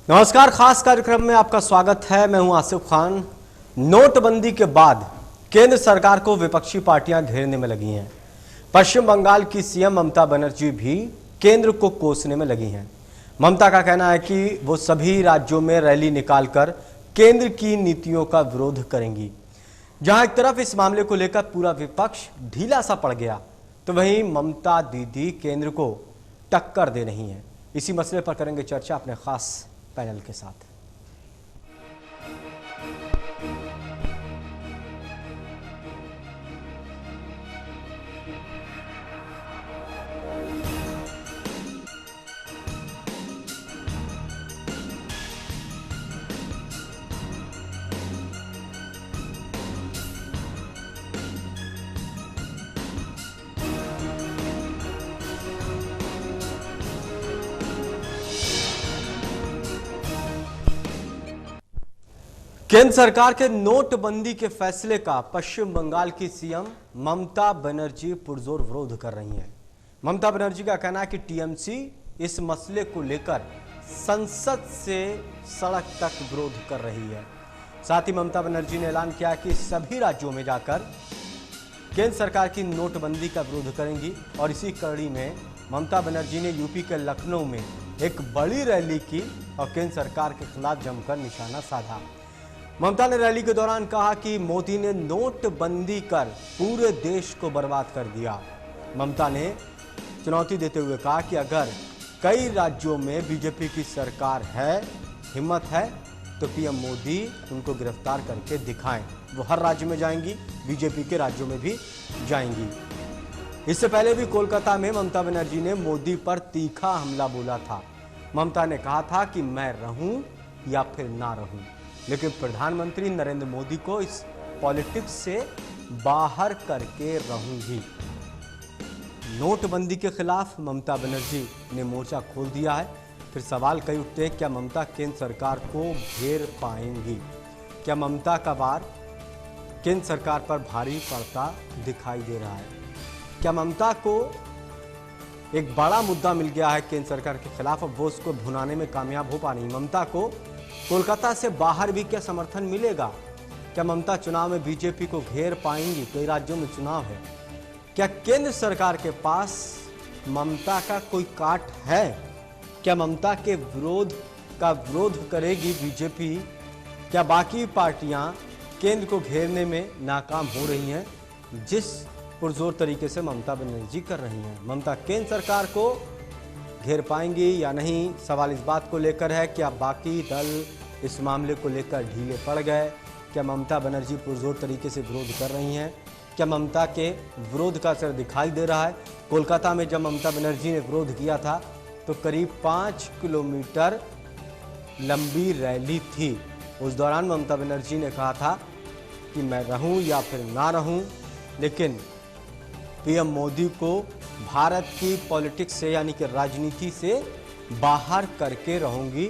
नमस्कार, खास कार्यक्रम में आपका स्वागत है। मैं हूं आसिफ खान। नोटबंदी के बाद केंद्र सरकार को विपक्षी पार्टियां घेरने में लगी हैं। पश्चिम बंगाल की सीएम ममता बनर्जी भी केंद्र को कोसने में लगी हैं। ममता का कहना है कि वो सभी राज्यों में रैली निकालकर केंद्र की नीतियों का विरोध करेंगी। जहां एक तरफ इस मामले को लेकर पूरा विपक्ष ढीला सा पड़ गया, तो वहीं ममता दीदी केंद्र को टक्कर दे रही हैं। इसी मसले पर करेंगे चर्चा अपने खास पैनल के साथ। केंद्र सरकार के नोटबंदी के फैसले का पश्चिम बंगाल की सीएम ममता बनर्जी पुरजोर विरोध कर रही हैं। ममता बनर्जी का कहना है कि टीएमसी इस मसले को लेकर संसद से सड़क तक विरोध कर रही है। साथ ही ममता बनर्जी ने ऐलान किया कि सभी राज्यों में जाकर केंद्र सरकार की नोटबंदी का विरोध करेंगी। और इसी कड़ी में ममता बनर्जी ने यूपी के लखनऊ में एक बड़ी रैली की और केंद्र सरकार के खिलाफ जमकर निशाना साधा। ममता ने रैली के दौरान कहा कि मोदी ने नोटबंदी कर पूरे देश को बर्बाद कर दिया। ममता ने चुनौती देते हुए कहा कि अगर कई राज्यों में बीजेपी की सरकार है, हिम्मत है, तो पीएम मोदी उनको गिरफ्तार करके दिखाएं। वो हर राज्य में जाएंगी, बीजेपी के राज्यों में भी जाएंगी। इससे पहले भी कोलकाता में ममता बनर्जी ने मोदी पर तीखा हमला बोला था। ममता ने कहा था कि मैं रहूं या फिर ना रहूं, लेकिन प्रधानमंत्री नरेंद्र मोदी को इस पॉलिटिक्स से बाहर करके रहूंगी। नोटबंदी के खिलाफ ममता बनर्जी ने मोर्चा खोल दिया है। फिर सवाल कई उठते हैं, क्या ममता केंद्र सरकार को घेर पाएंगी? क्या ममता का वार केंद्र सरकार पर भारी पड़ता दिखाई दे रहा है? क्या ममता को एक बड़ा मुद्दा मिल गया है केंद्र सरकार के खिलाफ, अब वो उसको भुनाने में कामयाब हो पा रही? ममता को कोलकाता से बाहर भी क्या समर्थन मिलेगा? क्या ममता चुनाव में बीजेपी को घेर पाएंगी? कई राज्यों में चुनाव है। क्या केंद्र सरकार के पास ममता का कोई काट है? क्या ममता के विरोध करेगी बीजेपी? क्या बाकी पार्टियां केंद्र को घेरने में नाकाम हो रही हैं, जिस पुरजोर तरीके से ममता बनर्जी कर रही हैं? ममता केंद्र सरकार को घेर पाएंगी या नहीं? सवाल इस बात को लेकर है। क्या बाकी दल इस मामले को लेकर ढीले पड़ गए? क्या ममता बनर्जी पुरजोर तरीके से विरोध कर रही हैं? क्या ममता के विरोध का असर दिखाई दे रहा है? कोलकाता में जब ममता बनर्जी ने विरोध किया था तो करीब 5 किलोमीटर लंबी रैली थी। उस दौरान ममता बनर्जी ने कहा था कि मैं रहूं या फिर ना रहूं, लेकिन पीएम मोदी को भारत की पॉलिटिक्स से यानी कि राजनीति से बाहर करके रहूंगी,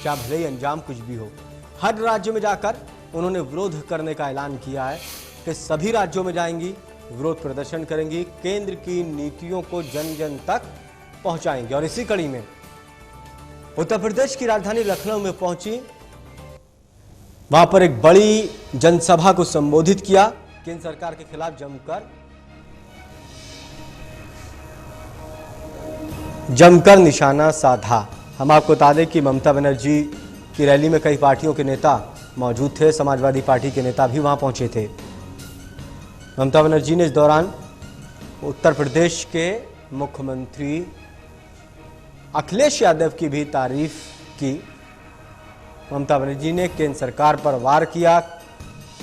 चाहे भले ही अंजाम कुछ भी हो। हर राज्य में जाकर उन्होंने विरोध करने का ऐलान किया है कि सभी राज्यों में जाएंगी, विरोध प्रदर्शन करेंगी, केंद्र की नीतियों को जन जन तक पहुंचाएंगे। और इसी कड़ी में उत्तर प्रदेश की राजधानी लखनऊ में पहुंची, वहां पर एक बड़ी जनसभा को संबोधित किया, केंद्र सरकार के खिलाफ जमकर निशाना साधा। हम आपको बता दें कि ममता बनर्जी की रैली में कई पार्टियों के नेता मौजूद थे। समाजवादी पार्टी के नेता भी वहां पहुंचे थे। ममता बनर्जी ने इस दौरान उत्तर प्रदेश के मुख्यमंत्री अखिलेश यादव की भी तारीफ की। ममता बनर्जी ने केंद्र सरकार पर वार किया,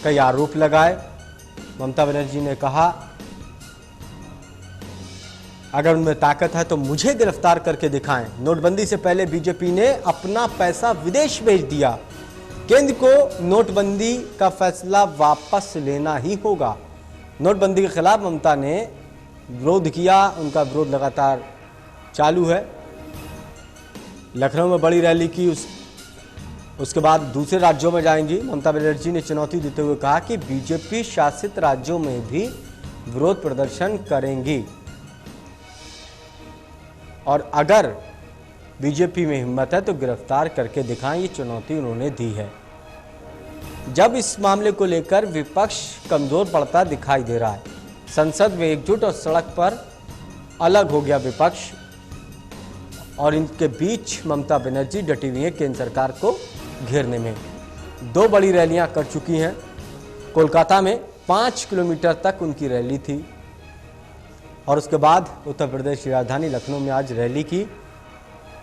कई आरोप लगाए। ममता बनर्जी ने कहा अगर उनमें ताकत है तो मुझे गिरफ्तार करके दिखाएं। नोटबंदी से पहले बीजेपी ने अपना पैसा विदेश भेज दिया। केंद्र को नोटबंदी का फैसला वापस लेना ही होगा। नोटबंदी के खिलाफ ममता ने विरोध किया, उनका विरोध लगातार चालू है। लखनऊ में बड़ी रैली की, उसके बाद दूसरे राज्यों में जाएंगी। ममता बनर्जी ने चुनौती देते हुए कहा कि बीजेपी शासित राज्यों में भी विरोध प्रदर्शन करेंगी और अगर बीजेपी में हिम्मत है तो गिरफ्तार करके दिखाएं, ये चुनौती उन्होंने दी है। जब इस मामले को लेकर विपक्ष कमजोर पड़ता दिखाई दे रहा है, संसद में एकजुट और सड़क पर अलग हो गया विपक्ष, और इनके बीच ममता बनर्जी डटी हुई है केंद्र सरकार को घेरने में। 2 बड़ी रैलियां कर चुकी हैं। कोलकाता में 5 किलोमीटर तक उनकी रैली थी, और उसके बाद उत्तर प्रदेश की राजधानी लखनऊ में आज रैली की।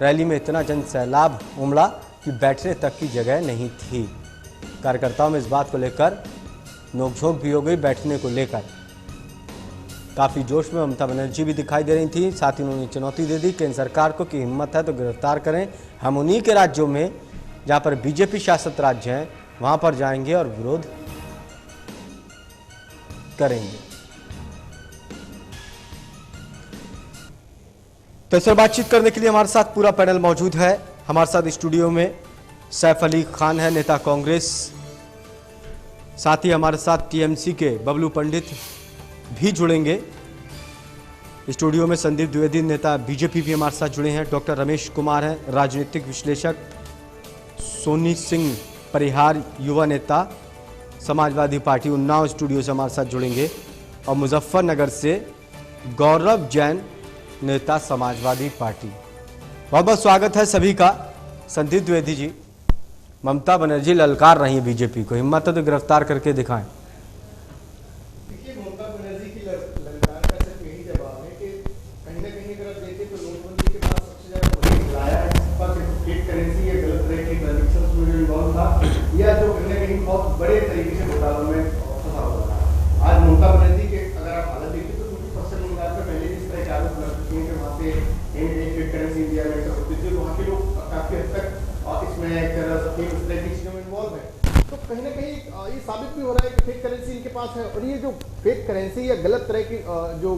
रैली में इतना जन सैलाब उमड़ा कि बैठने तक की जगह नहीं थी। कार्यकर्ताओं में इस बात को लेकर नोकझोंक भी हो गई। बैठने को लेकर काफ़ी जोश में ममता बनर्जी भी दिखाई दे रही थी। साथ ही उन्होंने चुनौती दे दी केंद्र सरकार को कि हिम्मत है तो गिरफ्तार करें, हम उन्हीं के राज्यों में जहां पर बीजेपी शासित राज्य हैं वहां पर जाएंगे और विरोध करेंगे। तो इस पर बातचीत करने के लिए हमारे साथ पूरा पैनल मौजूद है। हमारे साथ स्टूडियो में सैफ अली खान है, नेता कांग्रेस। साथ ही हमारे साथ टीएमसी के बबलू पंडित भी जुड़ेंगे। स्टूडियो में संदीप द्विवेदी, नेता बीजेपी भी हमारे साथ जुड़े हैं। डॉक्टर रमेश कुमार हैं, राजनीतिक विश्लेषक। सोनी सिंह परिहार, युवा नेता समाजवादी पार्टी उन्नाव, स्टूडियो से हमारे साथ जुड़ेंगे। और मुजफ्फरनगर से गौरव जैन, नेता समाजवादी पार्टी। बहुत बहुत स्वागत है सभी का। संदीप द्विवेदी जी, ममता बनर्जी ललकार रही है बीजेपी को, हिम्मत है तो गिरफ्तार करके दिखाएं। देखिए, ममता बनर्जी की ललकार का सिर्फ यही जवाब है कि कहीं ना कहीं अगर आप देखें तो नोटबंदी के बाद सबसे ज्यादा वही लाया है जिस पर फेक करेंसी या गलत तरह के ट्रांजेक्शन में इन्वॉल्व था, या जो कहीं ना कहीं बहुत बड़े तरीके से घोटालों में फंसा हुआ था। आज ममता बनर्जी के अगर आप हालत देखें तो क्योंकि पश्चिम बंगाल में पहले इस तरह के आरोप लग चुके हैं कि वहाँ पे फेक करेंसी इंडिया में एंटर होती थी, वहाँ के लोग काफी हद तक इसमें एक तरह की चीजों में इन्वॉल्व है। तो कहीं ना कहीं ये साबित भी हो रहा है कि फेक करेंसी इनके पास है, और ये जो फेक करेंसी या गलत तरह की जो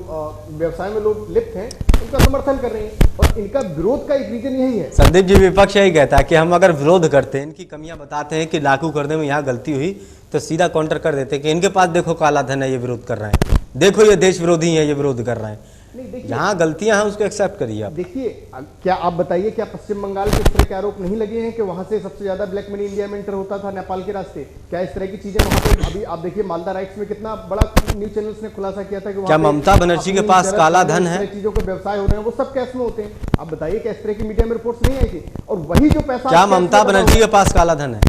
व्यवसाय में लोग लिप्त हैं उनका समर्थन कर रहे हैं, और इनका विरोध का एक रीजन यही है। संदीप जी, विपक्ष यही कहता है कि हम अगर विरोध करते हैं, इनकी कमियां बताते हैं कि लागू करने में यहाँ गलती हुई, तो सीधा काउंटर कर देते हैं कि इनके पास देखो काला धन है, ये विरोध कर रहे हैं, देखो ये देश विरोधी है, ये विरोध कर रहे हैं। जहाँ गलतियां हैं उसको एक्सेप्ट करिए आप। देखिए, क्या आप बताइए, क्या पश्चिम बंगाल के इस तरह के आरोप नहीं लगे हैं कि वहां से सबसे ज्यादा ब्लैक मनी इंडिया में एंटर होता था नेपाल के रास्ते? क्या इस तरह की चीजें वहां पे अभी आप देखिए, मालदा राइट्स में कितना बड़ा न्यूज चैनल्स ने खुलासा किया था कि क्या ममता बनर्जी के पास काला धन है? चीजों के व्यवसाय हो रहे हैं, वो सब कैश में होते हैं। आप बताइए, क्या इस तरह की मीडिया में रिपोर्ट्स नहीं आई थी? और वही जो पैसा, क्या ममता बनर्जी के पास काला धन है?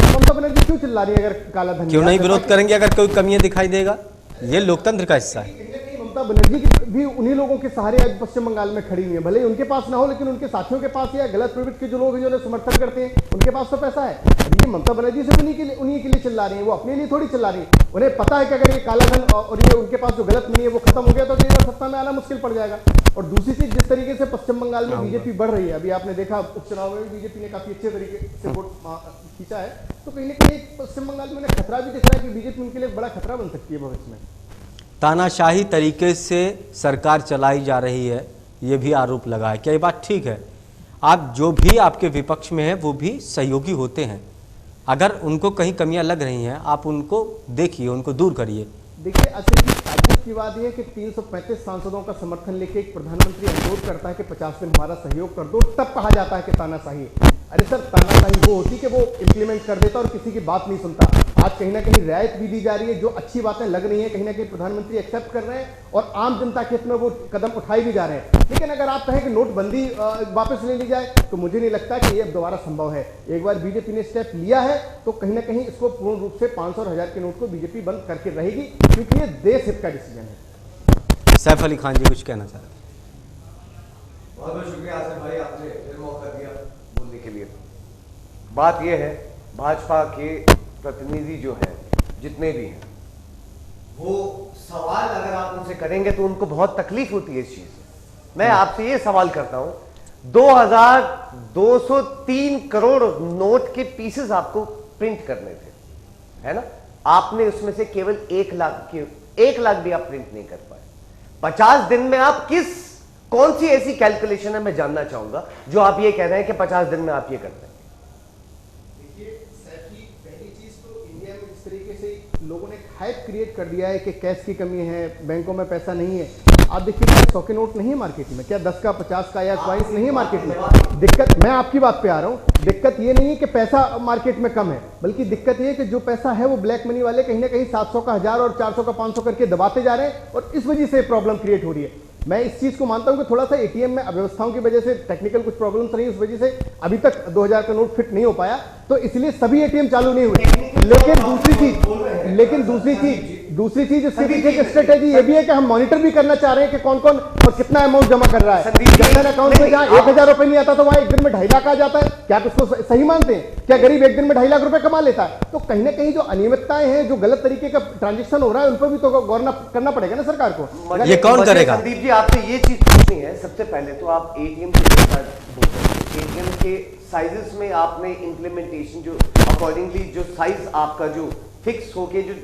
ममता बनर्जी क्यों चिल्ला रही है अगर काला धन? क्यों नहीं विरोध करेंगे अगर कोई कमियां दिखाई देगा? ये लोकतंत्र का हिस्सा है। ममता बनर्जी की भी उन्हीं लोगों के सहारे आज पश्चिम बंगाल में खड़ी हुई है। भले ही उनके पास ना हो, लेकिन उनके साथियों के पास या गलत प्रवृत्ति के जो लोग हैं जो समर्थन करते हैं, उनके पास तो पैसा है। ये ममता बनर्जी से उन्हीं के लिए चिल्ला रही है, वो अपने लिए थोड़ी चिल्ला रही है। उन्हें पता है कि अगर ये काला धन और ये उनके पास जो गलत मनी है वो खत्म हो गया तो कई बार सत्ता में आना मुश्किल पड़ जाएगा। और दूसरी चीज, जिस तरीके से पश्चिम बंगाल में बीजेपी बढ़ रही है, अभी आपने देखा उपचुनाव में भी बीजेपी ने काफी अच्छे तरीके से वोट खींचा है, तो कहीं ना कहीं पश्चिम बंगाल में खतरा भी दिख रहा है कि बीजेपी उनके लिए बड़ा खतरा बन सकती है भविष्य में। तानाशाही तरीके से सरकार चलाई जा रही है, ये भी आरोप लगा है। क्या ये बात ठीक है? आप जो भी आपके विपक्ष में है वो भी सहयोगी होते हैं, अगर उनको कहीं कमियां लग रही हैं आप उनको देखिए, उनको दूर करिए। देखिए, असल की बात यह है कि 335 सांसदों का समर्थन लेके एक प्रधानमंत्री अनुरोध करता है कि 50 दिन हमारा सहयोग कर दो, तब कहा जाता है कि तानाशाही। अरे सर, तानाशाही वो होती कि वो इम्प्लीमेंट कर देता और किसी की बात नहीं सुनता। आज कहीं ना कहीं रियायत भी दी जा रही है, जो अच्छी बातें लग रही हैं कहीं ना कहीं प्रधानमंत्री एक्सेप्ट कर रहे हैं, और आम जनता के हित में वो कदम उठाए भी जा रहे हैं। लेकिन अगर आप कहें कि नोटबंदी वापस ले ली जाए, तो मुझे नहीं लगता कि ये अब दोबारा संभव है। एक बार बीजेपी ने स्टेप लिया है तो कहीं ना कहीं इसको पूर्ण रूप से 500 और 1000 के नोट को बीजेपी बंद करके रहेगी, क्योंकि ये देश हित का डिसीजन है। सैफ अली खान जी कुछ कहना चाहते हैं? बहुत बहुत शुक्रिया आसिफ भाई, आपने फिर मौका दिया बोलने के लिए। बात यह है, भाजपा के प्रतिनिधि जो हैं, जितने भी हैं, वो सवाल अगर आप उनसे करेंगे तो उनको बहुत तकलीफ होती है इस चीज से। मैं आपसे ये सवाल करता हूं, 2203 करोड़ नोट के पीसेस आपको प्रिंट करने थे, है ना? आपने उसमें से केवल 1 लाख भी आप प्रिंट नहीं कर पाए। 50 दिन में आप कौन सी ऐसी कैलकुलेशन है, मैं जानना चाहूंगा, जो आप ये कह रहे हैं कि 50 दिन में आप ये करते हैं? लोगों ने हाइप क्रिएट कर दिया है कि कैश की कमी है, बैंकों में पैसा नहीं है। आप देखिए क्या 100 के नोट नहीं है मार्केट में, क्या 10 का 50 का या कॉइन्स नहीं है मार्केट में। दिक्कत, मैं आपकी बात पे आ रहा हूँ, दिक्कत ये नहीं है कि पैसा मार्केट में कम है, बल्कि दिक्कत ये है कि जो पैसा है वो ब्लैक मनी वाले कहीं ना कहीं 700 का 1000 और 400 का 500 करके दबाते जा रहे हैं, और इस वजह से प्रॉब्लम क्रिएट हो रही है। मैं इस चीज को मानता हूं कि थोड़ा सा एटीएम में अव्यवस्थाओं की वजह से टेक्निकल कुछ प्रॉब्लम्स रही, उस वजह से अभी तक 2000 का नोट फिट नहीं हो पाया, तो इसलिए सभी एटीएम चालू नहीं हुए। लेकिन दूसरी चीज इसके पीछे की स्ट्रेटेजी ये भी है कि हम मॉनिटर भी करना चाह रहे हैं कि कौन कौन और कितना अमाउंट जमा कर रहा है। जनधन अकाउंट में जहां 1000 रुपए नहीं आता तो वहां एक दिन में 2.5 लाख आ जाता है। क्या आप इसको सही मानते हैं? क्या गरीब एक दिन में 2.5 लाख रुपए कमा लेता है? तो कहीं ना कहीं जो अनियमितताएं हैं, जो गलत तरीके का ट्रांजेक्शन हो रहा है, उन पर भी तो गौर करना पड़ेगा ना सरकार को। ये कौन करेगा? संदीप जी, आपसे ये चीज पूछनी है। सबसे पहले तो आप एटीएम के साइजेस में आपने इंप्लीमेंटेशन जो अकॉर्डिंगली जो साइज आपका जो फिक्स होके जो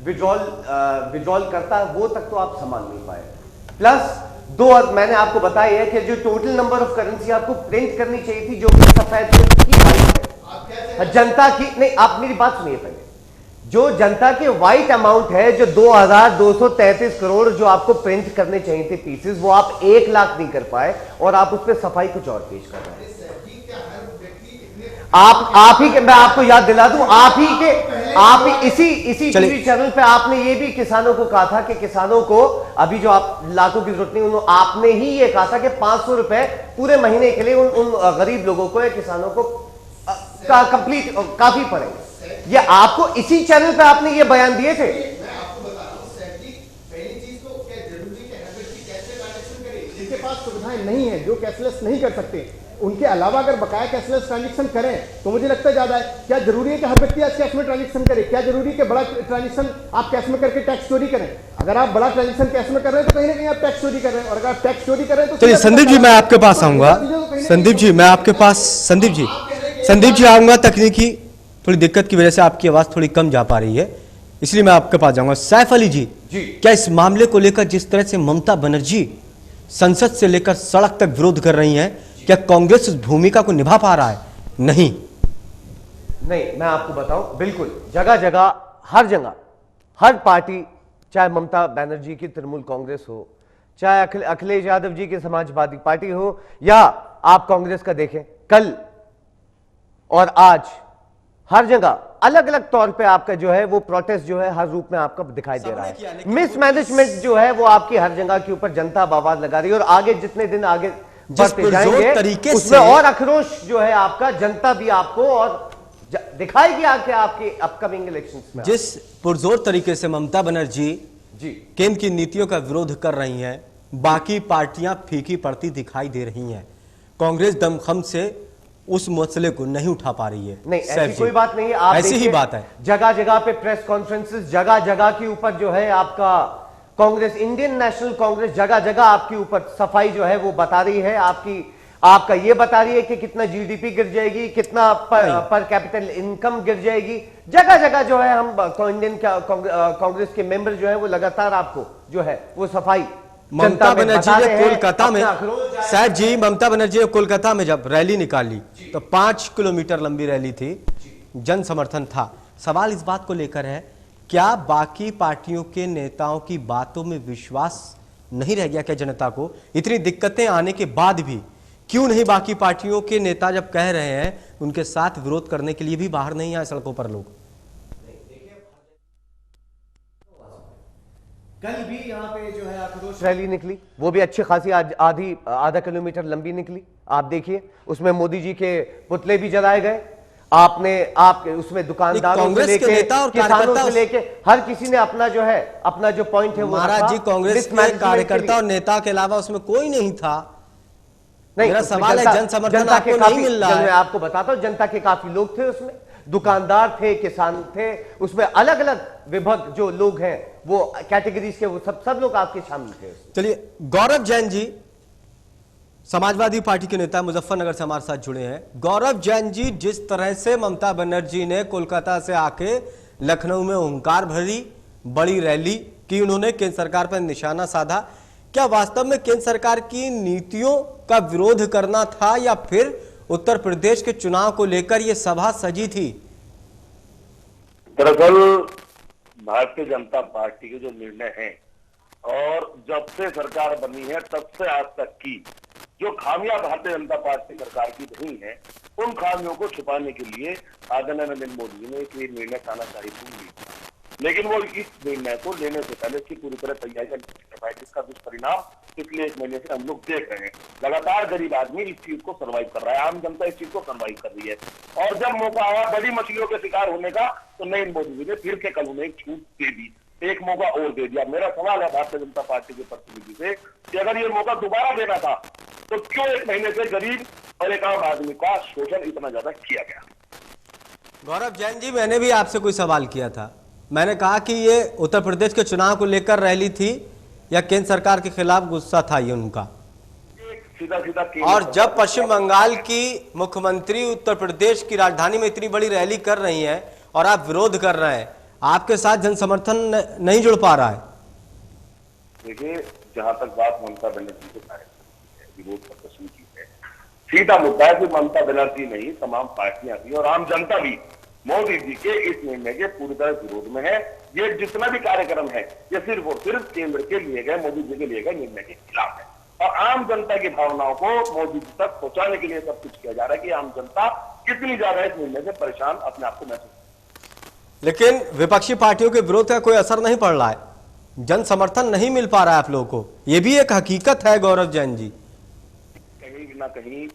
विड्रॉल करता है वो तक तो आप संभाल नहीं पाए। प्लस मैंने आपको बताया है कि जो टोटल नंबर ऑफ करेंसी आपको प्रिंट करनी चाहिए थी, जो कि सफेद की वाइट है जनता की। नहीं, आप मेरी बात सुनिए पहले। जो जनता के व्हाइट अमाउंट है, जो 2233 करोड़ जो आपको प्रिंट करने चाहिए थे पीसेस, वो आप 1 लाख नहीं कर पाए, और आप उस पर सफाई कुछ और पेश कर रहे हैं। आप ही के, मैं आपको याद दिला दूं, आप ही इसी टीवी चैनल पे आपने ये भी किसानों को कहा था कि किसानों को अभी जो आप लाखों की जरूरत नहीं, आपने ही ये कहा था कि 500 रुपए पूरे महीने के लिए उन गरीब लोगों को या किसानों को कंप्लीट काफी पड़ेगा। ये आपको इसी चैनल पे आपने ये बयान दिए थे। मैं आपको बता रहा हूं सैफी, पहली चीज तो क्या जरूरी है हर व्यक्ति कैश में ट्रांजैक्शन करे? जिनके पास सुविधाएं नहीं है, जो कैशलेस नहीं कर सकते, उनके अलावा अगर बकाया कैशलेस ट्रांजैक्शन करें तो मुझे लगता है ज्यादा है। क्या जरूरी है कि हर व्यक्ति आज कैश में ट्रांजैक्शन करे? क्या जरूरी है कि बड़ा ट्रांजैक्शन आप कैश में करके टैक्स चोरी करें? अगर आप बड़ा ट्रांजैक्शन कैश में कर रहे हैं तो कहीं ना कहीं आप टैक्स चोरी कर रहे हैं, और अगर आप टैक्स चोरी कर रहे हैं तो चलिए संदीप जी, मैं आपके पास आऊंगा। संदीप जी, मैं आपके पास संदीप जी आऊंगा। तकनीकी थोड़ी दिक्कत की वजह से आपकी आवाज थोड़ी कम जा पा रही है, इसलिए मैं आपके पास जाऊंगा। सैफ अली जी, क्या इस मामले को लेकर जिस तरह से ममता बनर्जी संसद से लेकर सड़क तक विरोध कर रही हैं, क्या कांग्रेस उस भूमिका को निभा पा रहा है? नहीं, मैं आपको बताऊं, बिल्कुल जगह जगह हर पार्टी, चाहे ममता बनर्जी की तृणमूल कांग्रेस हो, चाहे अखिलेश यादव जी की समाजवादी पार्टी हो, या आप कांग्रेस का देखें, कल और आज हर जगह अलग अलग तौर पे आपका जो है वो प्रोटेस्ट जो है हर रूप में आपका दिखाई दे रहा है। मिसमैनेजमेंट जो है वो आपकी हर जगह के ऊपर जनता आवाज लगा रही है, और आगे जितने दिन आगे बढ़ते जाएंगे उसमें और आक्रोश जो है आपका जनता भी आपको और दिखाएगी आके आपके अपकमिंग इलेक्शंस में। जिस पुरजोर तरीके से ममता बनर्जी केंद्र की नीतियों का विरोध कर रही हैं, बाकी पार्टियां फीकी पड़ती दिखाई दे रही हैं। कांग्रेस दमखम से उस मसले को नहीं उठा पा रही है। नहीं, ऐसी कोई बात नहीं है। आप ऐसी ही बात है, जगह जगह पे प्रेस कॉन्फ्रेंसेस, जगह जगह के ऊपर जो है आपका कांग्रेस, इंडियन नेशनल कांग्रेस जगह जगह आपके ऊपर सफाई जो है वो बता रही है। आपका ये बता रही है कि कितना जीडीपी गिर जाएगी, कितना पर कैपिटल इनकम गिर जाएगी। जगह जगह जो है हम इंडियन कांग्रेस के मेंबर जो है वो लगातार आपको जो है वो सफाई। ममता बनर्जी ने कोलकाता में, शायद जी, ममता बनर्जी ने कोलकाता में जब रैली निकाली तो 5 किलोमीटर लंबी रैली थी, जन समर्थन था। सवाल इस बात को लेकर है, क्या बाकी पार्टियों के नेताओं की बातों में विश्वास नहीं रह गया क्या जनता को? इतनी दिक्कतें आने के बाद भी क्यों नहीं बाकी पार्टियों के नेता जब कह रहे हैं उनके साथ विरोध करने के लिए भी बाहर नहीं आए सड़कों पर लोग? कल भी यहाँ पे जो है आक्रोश रैली निकली, वो भी अच्छी खासी आधा किलोमीटर लंबी निकली। आप देखिए उसमें मोदी जी के पुतले भी जलाए गए। आप उसमें दुकानदारों से लेके किसानों से लेके हर किसी ने अपना जो पॉइंट है वो महाराज जी, कांग्रेस के कार्यकर्ता और नेता के अलावा उसमें कोई नहीं था। मेरा सवाल है, जन समर्थन आपको नहीं मिल रहा है? मैं आपको बताता हूँ, जनता के काफी लोग थे उसमें, दुकानदार थे, किसान थे, उसमें अलग अलग विभक्त जो लोग हैं वो कैटेगरीज के, वो सब लोग आपके शामिल थे। चलिए, गौरव जैन जी समाजवादी पार्टी के नेता मुजफ्फरनगर से हमारे साथ जुड़े हैं। गौरव जैन जी, जिस तरह से ममता बनर्जी ने कोलकाता से आके लखनऊ में हुंकार भरी, बड़ी रैली की उन्होंने, केंद्र सरकार पर निशाना साधा, क्या वास्तव में केंद्र सरकार की नीतियों का विरोध करना था या फिर उत्तर प्रदेश के चुनाव को लेकर यह सभा सजी थी? दरअसल भारतीय जनता पार्टी के जो निर्णय हैं और जब से सरकार बनी है तब से आज तक की जो खामियां भारतीय जनता पार्टी सरकार की रही हैं, उन खामियों को छुपाने के लिए आदरणीय नरेंद्र मोदी जी ने एक निर्णय तानाशाही ली, लेकिन वो इस निर्णय को लेने से पहले इसकी पूरी तरह तैयारी कर, जिसका दुष्परिणाम पिछले 1 महीने से हम लोग देख रहे हैं। लगातार गरीब आदमी इस चीज को सर्वाइव कर रहा है, आम जनता इस चीज को सर्वाइव कर रही है। और जब मौका आया बड़ी मछलियों के शिकार होने का, तो नरेंद्र मोदी जी ने फिर से कल उन्हें एक छूट दे दी, एक मौका और दे दिया। मेरा सवाल है भारतीय जनता पार्टी के प्रतिनिधि से कि अगर ये मौका दोबारा देना था तो क्यों 1 महीने से गरीब और एक आम आदमी का शोषण इतना ज्यादा किया गया? गौरव जैन जी, मैंने भी आपसे कोई सवाल किया था। मैंने कहा कि ये उत्तर प्रदेश के चुनाव को लेकर रैली थी या केंद्र सरकार के खिलाफ गुस्सा था ये उनका? सीधा सीधा और जब पश्चिम बंगाल की मुख्यमंत्री उत्तर प्रदेश की राजधानी में इतनी बड़ी रैली कर रही हैं और आप विरोध कर रहे हैं, आपके साथ जन समर्थन नहीं जुड़ पा रहा है? देखिए, जहां तक बात ममता बनर्जी के विरोध प्रदर्शन की है, सीधा मुद्दा है कि ममता बनर्जी नहीं, तमाम पार्टियां भी और आम जनता भी मोदी जी के इस निर्णय के पूरी तरह विरोध में है। ये जितना भी कार्यक्रम है, ये सिर्फ और सिर्फ केंद्र के लिए गए, मोदी जी के लिए गए निर्णय के खिलाफ है। और आम जनता की भावनाओं को मोदी जी तक पहुंचाने के लिए सब कुछ किया जा रहा है कि आम जनता कितनी ज्यादा इस निर्णय से परेशान अपने आप को महसूस। लेकिन विपक्षी पार्टियों के विरोध का कोई असर नहीं पड़ रहा है, जन समर्थन नहीं मिल पा रहा है आप लोगों को, ये भी एक हकीकत है गौरव जैन जी। कहीं ना कहीं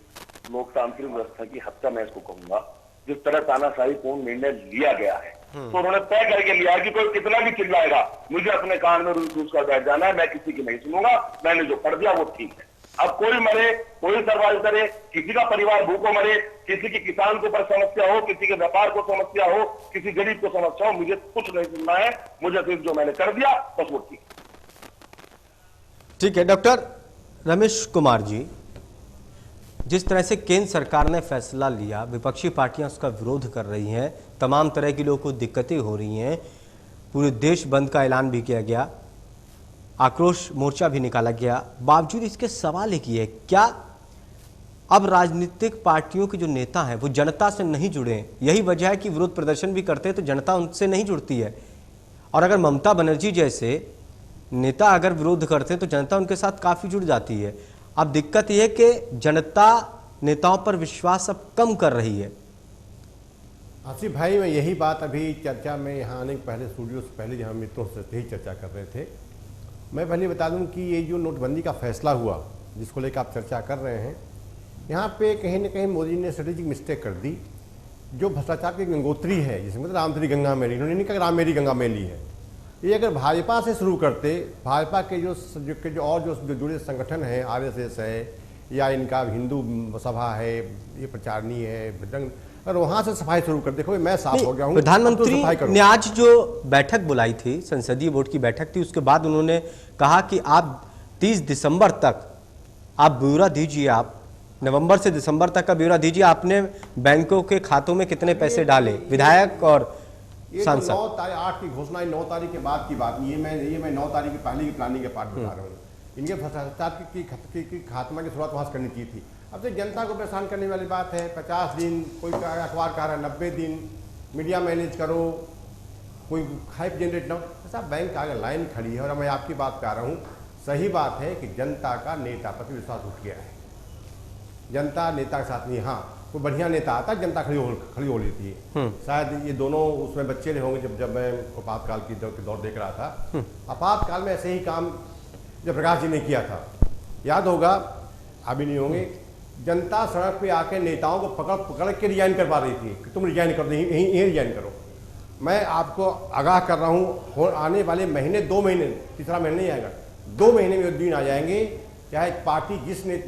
लोकतांत्रिक व्यवस्था की हत्या मैं इसको कहूंगा। जिस तरह तानाशाही पूर्ण निर्णय लिया गया है, तो उन्होंने तय करके लिया है कि कोई कितना भी चिल्लाएगा, मुझे अपने कान में रूस कर बैठ जाना है, मैं किसी की नहीं सुनूंगा, मैंने जो कर दिया वो ठीक है। अब कोई मरे, कोई सर्वाइव करे, किसी का परिवार भूखों मरे, किसी की किसान के ऊपर समस्या हो, किसी के व्यापार को समस्या हो, किसी गरीब को समस्या हो, मुझे कुछ नहीं सुनना है, मुझे सिर्फ जो मैंने कर दिया बस वो ठीक है। डॉक्टर रमेश कुमार जी, जिस तरह से केंद्र सरकार ने फैसला लिया, विपक्षी पार्टियां उसका विरोध कर रही हैं, तमाम तरह के लोगों को दिक्कतें हो रही हैं, पूरे देश बंद का ऐलान भी किया गया, आक्रोश मोर्चा भी निकाला गया, बावजूद इसके सवाल एक ये, क्या अब राजनीतिक पार्टियों के जो नेता हैं वो जनता से नहीं जुड़े हैं? यही वजह है कि विरोध प्रदर्शन भी करते हैं तो जनता उनसे नहीं जुड़ती है। और अगर ममता बनर्जी जैसे नेता अगर विरोध करते हैं तो जनता उनके साथ काफ़ी जुड़ जाती है। अब दिक्कत यह है कि जनता नेताओं पर विश्वास अब कम कर रही है। आसिफ भाई, मैं यही बात अभी चर्चा में यहाँ आने के पहले, स्टूडियो से पहले जहाँ मित्रों से यही चर्चा कर रहे थे। मैं पहले बता दूं कि ये जो नोटबंदी का फैसला हुआ, जिसको लेकर आप चर्चा कर रहे हैं, यहाँ पे कहीं ना कहीं मोदी ने स्ट्रेटेजिक मिस्टेक कर दी। जो भ्रष्टाचार की गंगोत्री है, जिसमें मतलब राम तेरी गंगा मेली, इन्होंने नहीं कहा राम मेरी गंगा मेली है। ये अगर भाजपा से शुरू करते, भाजपा के जो और जो जुड़े संगठन हैं, RSS है या इनका हिंदू सभा है, ये प्रचारणी है, बजरंग, अगर वहाँ से सफाई शुरू कर, देखो मैं साफ हो गया हूँ। प्रधानमंत्री ने आज जो बैठक बुलाई थी, संसदीय बोर्ड की बैठक थी, उसके बाद उन्होंने कहा कि आप 30 दिसंबर तक आप ब्यौरा दीजिए, आप नवंबर से दिसंबर तक का ब्यौरा दीजिए, आपने बैंकों के खातों में कितने पैसे डाले, विधायक और सांसद। 9 तारीख 8 की घोषणा, 9 तारीख के बाद की बात नहीं, ये मैं 9 तारीख की पहले की प्लानिंग के पार्ट बता रहा हूँ। इनके भ्रष्टाचार की खात्मा की शुरुआत वहाँ से करनी चाहिए थी। अब तो जनता को परेशान करने वाली बात है। 50 दिन, कोई अखबार कह रहा है 90 दिन, मीडिया मैनेज करो, कोई हाइप जनरेट ना हो। साहब, बैंक आगे लाइन खड़ी है और मैं आपकी बात पे आ रहा हूँ। सही बात है कि जनता का नेता पर विश्वास उठ गया है। जनता नेता के साथ नहीं, हाँ कोई बढ़िया नेता आता, जनता खड़ी हो लेती है। शायद ये दोनों उसमें बच्चे रहे होंगे जब मैं आपातकाल की दौर देख रहा था। आपातकाल में ऐसे ही काम जब प्रकाश जी ने किया था, याद होगा, अभी नहीं होंगे, जनता सड़क पे आके नेताओं को पकड़ के रिजाइन कर पा रही थी कि तुम रिजाइन कर दो, यहीं रिजाइन करो। मैं आपको आगाह कर रहा हूँ, आने वाले महीने, 2 महीने, तीसरा महीने नहीं आएगा, 2 महीने में दिन आ जाएंगे, चाहे पार्टी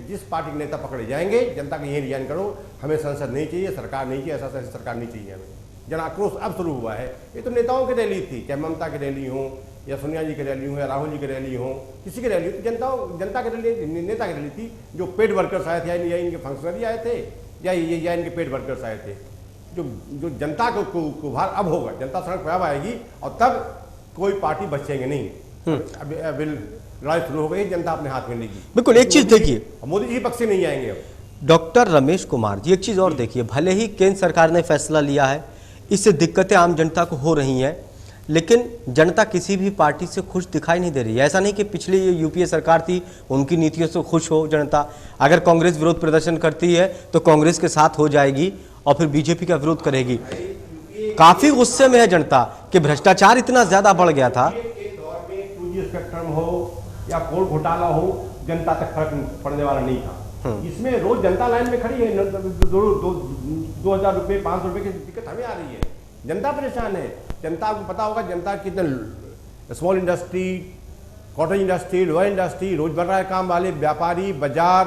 जिस पार्टी के नेता पकड़े जाएंगे, जनता का यही रिजाइन करो, हमें संसद नहीं चाहिए, सरकार नहीं चाहिए, ऐसा सरकार नहीं चाहिए हमें। जन आक्रोश अब शुरू हुआ है। ये तो नेताओं की रैली थी, चाहे ममता की रैली हो या सोनिया जी की रैली हो या राहुल जी की रैली हो, किसी की रैली हो, जनता की रैली, नेता की रैली थी। जो पेड वर्कर्स आए थे या इनके फंक्शनरी आए थे या इनके पेड वर्कर्स आए थे, जो जनता को भार अब होगा, जनता सड़क पर अब आएगी और तब कोई पार्टी बचेंगे नहीं। अब लड़ाई शुरू हो गई, जनता अपने हाथ में लेगी। बिल्कुल, एक चीज देखिए, मोदी जी पक्ष से नहीं आएंगे अब। डॉक्टर रमेश कुमार जी, एक चीज और देखिए, भले ही केंद्र सरकार ने फैसला लिया है, इससे दिक्कतें आम जनता को हो रही हैं, लेकिन जनता किसी भी पार्टी से खुश दिखाई नहीं दे रही है। ऐसा नहीं कि पिछली यूपीए सरकार थी उनकी नीतियों से खुश हो जनता। अगर कांग्रेस विरोध प्रदर्शन करती है तो कांग्रेस के साथ हो जाएगी और फिर बीजेपी का विरोध करेगी। काफी गुस्से में है जनता कि भ्रष्टाचार इतना ज्यादा बढ़ गया था। एक दौर में 2G स्पेक्ट्रम हो या कोल घोटाला हो, जनता तक फर्क पड़ने वाला नहीं था। इसमें रोज जनता लाइन में खड़ी है, 2000 रुपए 500 रुपए की दिक्कत हमें आ रही है, जनता परेशान है। जनता को पता होगा जनता कितने small industry, cotton industry, lower industry, रोजमर्रा के काम वाले व्यापारी, बाजार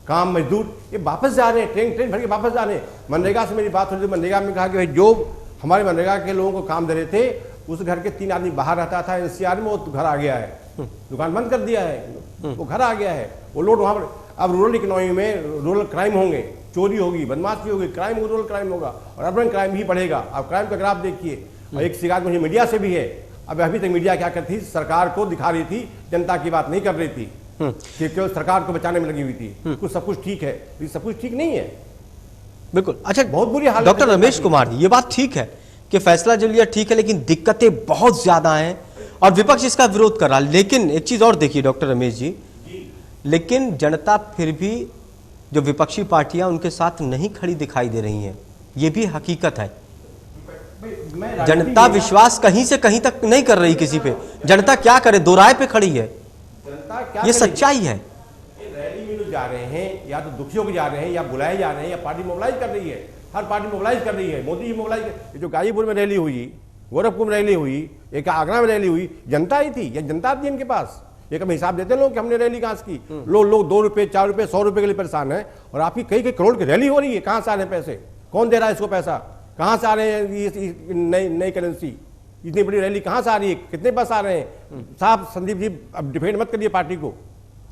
काम मजदूर, ये वापस जा रहे हैं, ट्रेन भर के वापस जा रहे हैं। मनरेगा से मेरी बात हो रही थी, मनरेगा में कहा कि भाई जो हमारे मनरेगा के लोगों को काम दे रहे थे, उस घर के 3 आदमी बाहर रहता था NCR में, वो घर आ गया है, दुकान बंद कर दिया है, वो घर आ गया है, वो लोड वहाँ पर। अब रूरल इकोनॉमी में रूरल क्राइम होंगे, चोरी होगी, बदमाशी होगी, क्राइम होगा, रूरल क्राइम होगा और अर्बन क्राइम ही बढ़ेगा। अब क्राइम का ग्राफ देखिए। और एक शिकायत मुझे मीडिया से भी है, अब अभी तक मीडिया क्या करती थी, सरकार को दिखा रही थी, जनता की बात नहीं कर रही थी, कि केवल सरकार को बचाने में लगी हुई थी। कुछ सब कुछ ठीक है, लेकिन सब कुछ ठीक नहीं है, बिल्कुल। अच्छा, बहुत बुरी हालत। डॉक्टर रमेश कुमार जी, ये बात ठीक है कि फैसला जो लिया ठीक है, लेकिन दिक्कतें बहुत ज्यादा हैं और विपक्ष इसका विरोध कर रहा है। लेकिन एक चीज और देखिए डॉक्टर रमेश जी, लेकिन जनता फिर भी जो विपक्षी पार्टियां उनके साथ नहीं खड़ी दिखाई दे रही हैं, ये भी हकीकत है। जनता विश्वास कहीं से कहीं तक नहीं कर रही किसी पे। जनता क्या करे, दो राय पे खड़ी है, जनता क्या ये सच्चाई है। रैली में जो जा रहे हैं, या तो दुखियों को जा रहे हैं, या बुलाए जा रहे हैं, या पार्टी मोबिलाइज कर रही है। हर पार्टी मोबिलाइज कर रही है, मोदी जी मोबिलाइज। जो गाजीपुर में रैली हुई, गोरखपुर में रैली हुई, एक आगरा में रैली हुई, जनता ही थी या जनता थी इनके पास? ये कभी हिसाब देते लोग कि हमने रैली कहाँ की? लोग 2 रुपए 4 रुपए 100 रुपए के लिए परेशान है, और आपकी कई करोड़ की रैली हो रही है। कहाँ से आ रहे हैं पैसे? कौन दे रहा है इसको पैसा? कहाँ से आ रहे हैं नई करेंसी? इतनी बड़ी रैली कहाँ से आ रही है? कितने बस आ रहे हैं? साहब संदीप जी, अब डिफेंड मत करिए पार्टी को।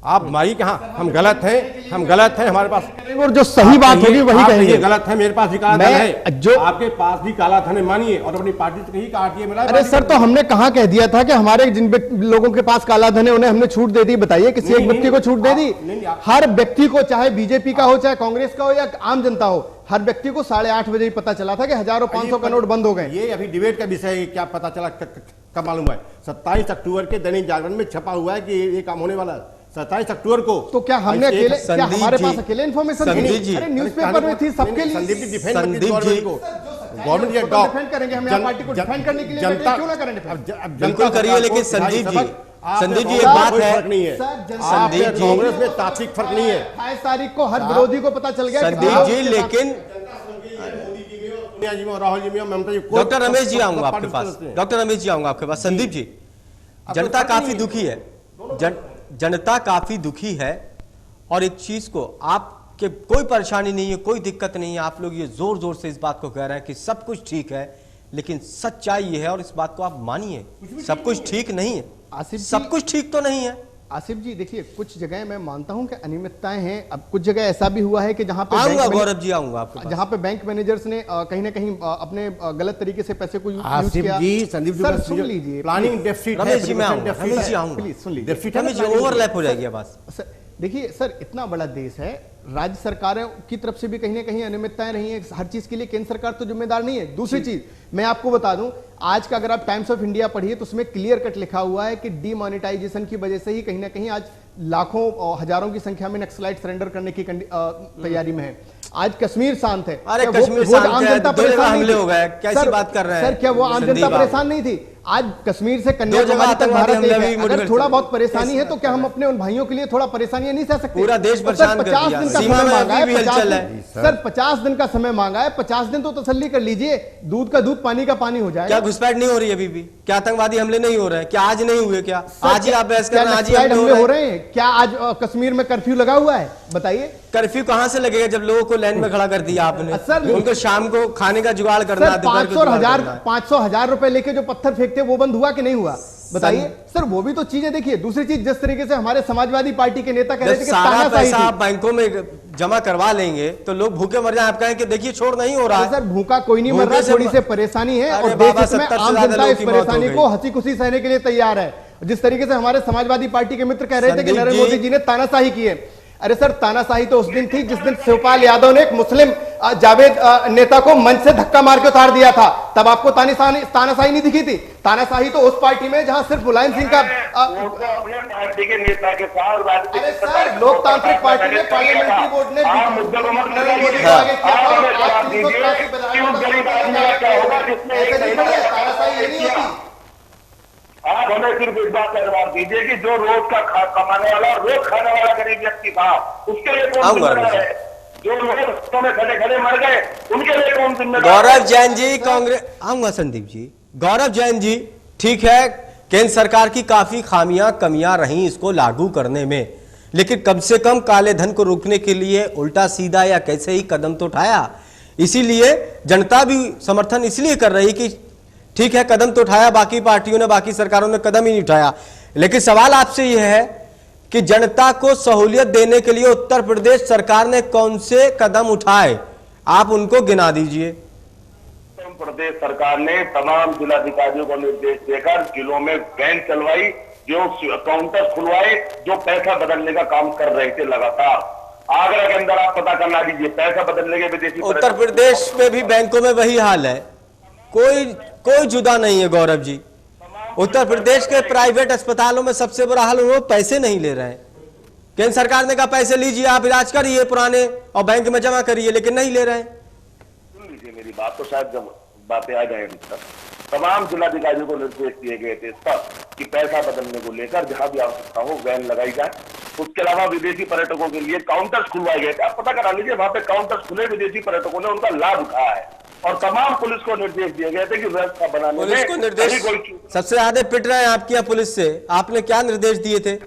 आप माई कहाँ, हम गलत हैं, हम गलत हैं, हमारे पास और जो सही बात होगी वही कहेंगे। गलत है, मेरे पास भी काला धन है, जो आपके पास भी काला धन है, मानिए, और अपनी पार्टी से कहीं काटिए मिला। अरे सर, तो हमने कहाँ कह दिया था कि हमारे जिन लोगों के पास काला धन है उन्हें हमने छूट दे दी? बताइए, किसी एक व्यक्ति को छूट दे दी? हर व्यक्ति को, चाहे बीजेपी का हो, चाहे कांग्रेस का हो, या आम जनता हो, हर व्यक्ति को 8:30 बजे ही पता चला था कि हजारों 500 का नोट बंद हो गए। ये अभी डिबेट का विषय है, क्या पता चला कब मालूम है? 27 अक्टूबर के दैनिक जागरण में छपा हुआ है कि ये काम होने वाला है 27 अक्टूबर को। तो क्या हमने अकेले, क्या हमारे पास अकेले इन्फॉर्मेशन थी? अरे न्यूज़पेपर में थी सबके लिए। संदीप जी डिफेंड गवर्नमेंट को, गवर्नमेंट ये डिफेंड करेंगे, हम यहाँ पार्टी को डिफेंड करने के लिए जनता क्यों ना करें डिफेंड? बिल्कुल करिए, लेकिन संदीप जी एक बात है, संदीप जी, कांग्रेस में तात्विक फर्क नहीं है। 28 तारीख को हर विरोधी को पता चल गया संदीप जी, लेकिन राहुल जी में, ममता जी, डॉक्टर रमेश जी आऊंगा आपके पास, डॉक्टर रमेश जी आऊंगा आपके पास। संदीप जी, जनता काफी दुखी है, जनता काफी दुखी है, और एक चीज को आपके कोई परेशानी नहीं है, कोई दिक्कत नहीं है, आप लोग ये जोर जोर से इस बात को कह रहे हैं कि सब कुछ ठीक है, लेकिन सच्चाई ये है, और इस बात को आप मानिए, सब कुछ ठीक नहीं है। आसिफ जी, सब कुछ ठीक तो नहीं है। आसिफ जी देखिए, कुछ जगह मैं मानता हूं कि अनियमितताएं हैं। अब कुछ जगह ऐसा भी हुआ है कि जहां पे आऊंगा गौरव जी, आऊंगा आपके पास, जहां पे बैंक मैनेजर्स ने कहीं ना कहीं अपने गलत तरीके से पैसे को यूज किया। जी, संदीप जी, सर सुन लीजिए, प्लानिंग डेफिसिट है, रमेश जी मैं आऊंगा, रमेश जी आऊंगा, प्लीज सुन लीजिए, डेफिसिट है, रमेश जी ओवरलैप हो जाएगी बात। देखिए सर, इतना बड़ा देश है, राज्य सरकारों की तरफ से भी कहीं ना कहीं अनियमितताएं रही हैं। हर चीज के लिए केंद्र सरकार तो जिम्मेदार नहीं है। दूसरी चीज मैं आपको बता दूं, आज का अगर आप टाइम्स ऑफ इंडिया पढ़िए तो उसमें क्लियर कट लिखा हुआ है कि डीमोनेटाइजेशन की वजह से ही कहीं ना कहीं आज लाखों और हजारों की संख्या में नक्सलाइट सरेंडर करने की तैयारी में है। आज कश्मीर शांत है। अरे कश्मीर शांत है, 2 जगह हमले हो गए, कैसी बात कर रहे हैं सर? क्या वो आम जनता परेशान नहीं थी? आज कश्मीर से कन्याकुमारी तक भारत एक है। अगर थोड़ा बहुत परेशानी है तो क्या हम अपने उन भाइयों के लिए थोड़ा परेशानियां नहीं सह सकते? पूरा देश परेशान कर दिया। 50 दिन का समय मांगा है सर, 50 दिन का समय मांगा है। 50 दिन तो तसल्ली कर लीजिए, दूध का दूध पानी का पानी हो जाएगा। क्या घुसपैठ नहीं हो रही अभी भी? क्या आतंकवादी हमले नहीं हो रहे हैं? क्या आज नहीं हुए? क्या आज ही आप बहस कर रहे हैं? आज ही हमले हो रहे हैं? क्या आज कश्मीर में कर्फ्यू लगा हुआ है? बताइए। कर्फ्यू कहां से लगेगा जब लोगों को लाइन में खड़ा कर दिया आपने? सर उनको शाम को खाने का जुगाड़ करना, 500,000 रुपए लेके जो पत्थर फेंकते वो बंद हुआ कि नहीं हुआ? बताइए सर। वो भी तो चीजें देखिए। दूसरी चीज, जिस तरीके से हमारे समाजवादी पार्टी के नेता कह रहे थे कि सारा पैसा आप बैंकों में जमा करवा लेंगे तो लोग भूखे मर जाए, आप कहें कि देखिए छोड़ नहीं हो रहा है। सर भूखा कोई नहीं मर रहा, थोड़ी सी परेशानी है, और देश में आम जनता इस परेशानी को हंसी खुशी सहने के लिए तैयार है। जिस तरीके से हमारे समाजवादी पार्टी के मित्र कह रहे थे कि नरेंद्र मोदी जी ने तानाशाही की है। अरे सर, तानाशाही तो उस दिन थी जिस दिन शिवपाल यादव ने एक मुस्लिम जावेद नेता को मंच से धक्का मार के उतार दिया था, तब आपको तानाशाही नहीं दिखी थी? तानाशाही तो उस पार्टी में जहां सिर्फ मुलायम सिंह का अपने पार्टी के नेता के साथ। अरे सर, लोकतांत्रिक पार्टी में पार्लियामेंट्री बोर्ड ने तानाशाही ये नहीं होती। आप हमें सिर्फ इस बात का जवाब दीजिए कि जो रोज का कमाने वाला, रोज खाने वाला गरीब व्यक्ति था, उसके लिए कौन जिम्मेदार है? जो लोग रस्तों में खड़े खड़े मर गए, उनके लिए कौन जिम्मेदार? गौरव जैन जी, कांग्रेस। आऊंगा संदीप जी। गौरव जैन जी, ठीक है, केंद्र सरकार की काफी खामियां कमियां रही इसको लागू करने में, लेकिन कम से कम काले धन को रोकने के लिए उल्टा सीधा या कैसे ही कदम तो उठाया। इसीलिए जनता भी समर्थन इसलिए कर रही कि ठीक है, कदम तो उठाया, बाकी पार्टियों ने, बाकी सरकारों ने कदम ही नहीं उठाया। लेकिन सवाल आपसे यह है कि जनता को सहूलियत देने के लिए उत्तर प्रदेश सरकार ने कौन से कदम उठाए, आप उनको गिना दीजिए। उत्तर प्रदेश सरकार ने तमाम जिलाधिकारियों को निर्देश देकर जिलों में वैन चलवाई, जो काउंटर खुलवाए, जो पैसा बदलने का काम कर रहे थे लगातार। आगरा के अंदर आप पता करना दीजिए, पैसा बदलने के विदेशी। उत्तर प्रदेश में भी बैंकों में वही हाल है, कोई जुदा नहीं है गौरव जी। उत्तर प्रदेश के प्राइवेट अस्पतालों में सबसे बुरा हाल, वो पैसे नहीं ले रहे हैं। केंद्र सरकार ने कहा पैसे लीजिए, आप इलाज करिए पुराने और बैंक में जमा करिए, लेकिन नहीं ले रहे हैं। सुन लीजिए मेरी बात, तो शायद जब बातें आ जाए तमाम जिलाधिकारियों को निर्देश दिए गए थे तब कि पैसा बदलने को लेकर जहां भी आवश्यकता हो वैन लगाई जाए। उसके अलावा विदेशी पर्यटकों के लिए काउंटर्स खुलवाए गए थे। आप पता करा लीजिए, वहां पे काउंटर्स खुले, विदेशी पर्यटकों ने उनका लाभ उठाया है। और तमाम पुलिस को निर्देश दिए गए थे कि व्यवस्था बनाने पुलिस को निर्देश सबसे ज्यादा पिट रहे हैं आपकी या पुलिस से। आपने क्या निर्देश दिए थे?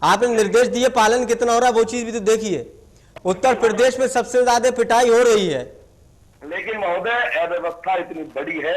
आपने निर्देश दिए, पालन कितना हो रहा है वो चीज भी तो देखिए। उत्तर प्रदेश में सबसे ज्यादा पिटाई हो रही है। लेकिन महोदय, अव्यवस्था इतनी बड़ी है,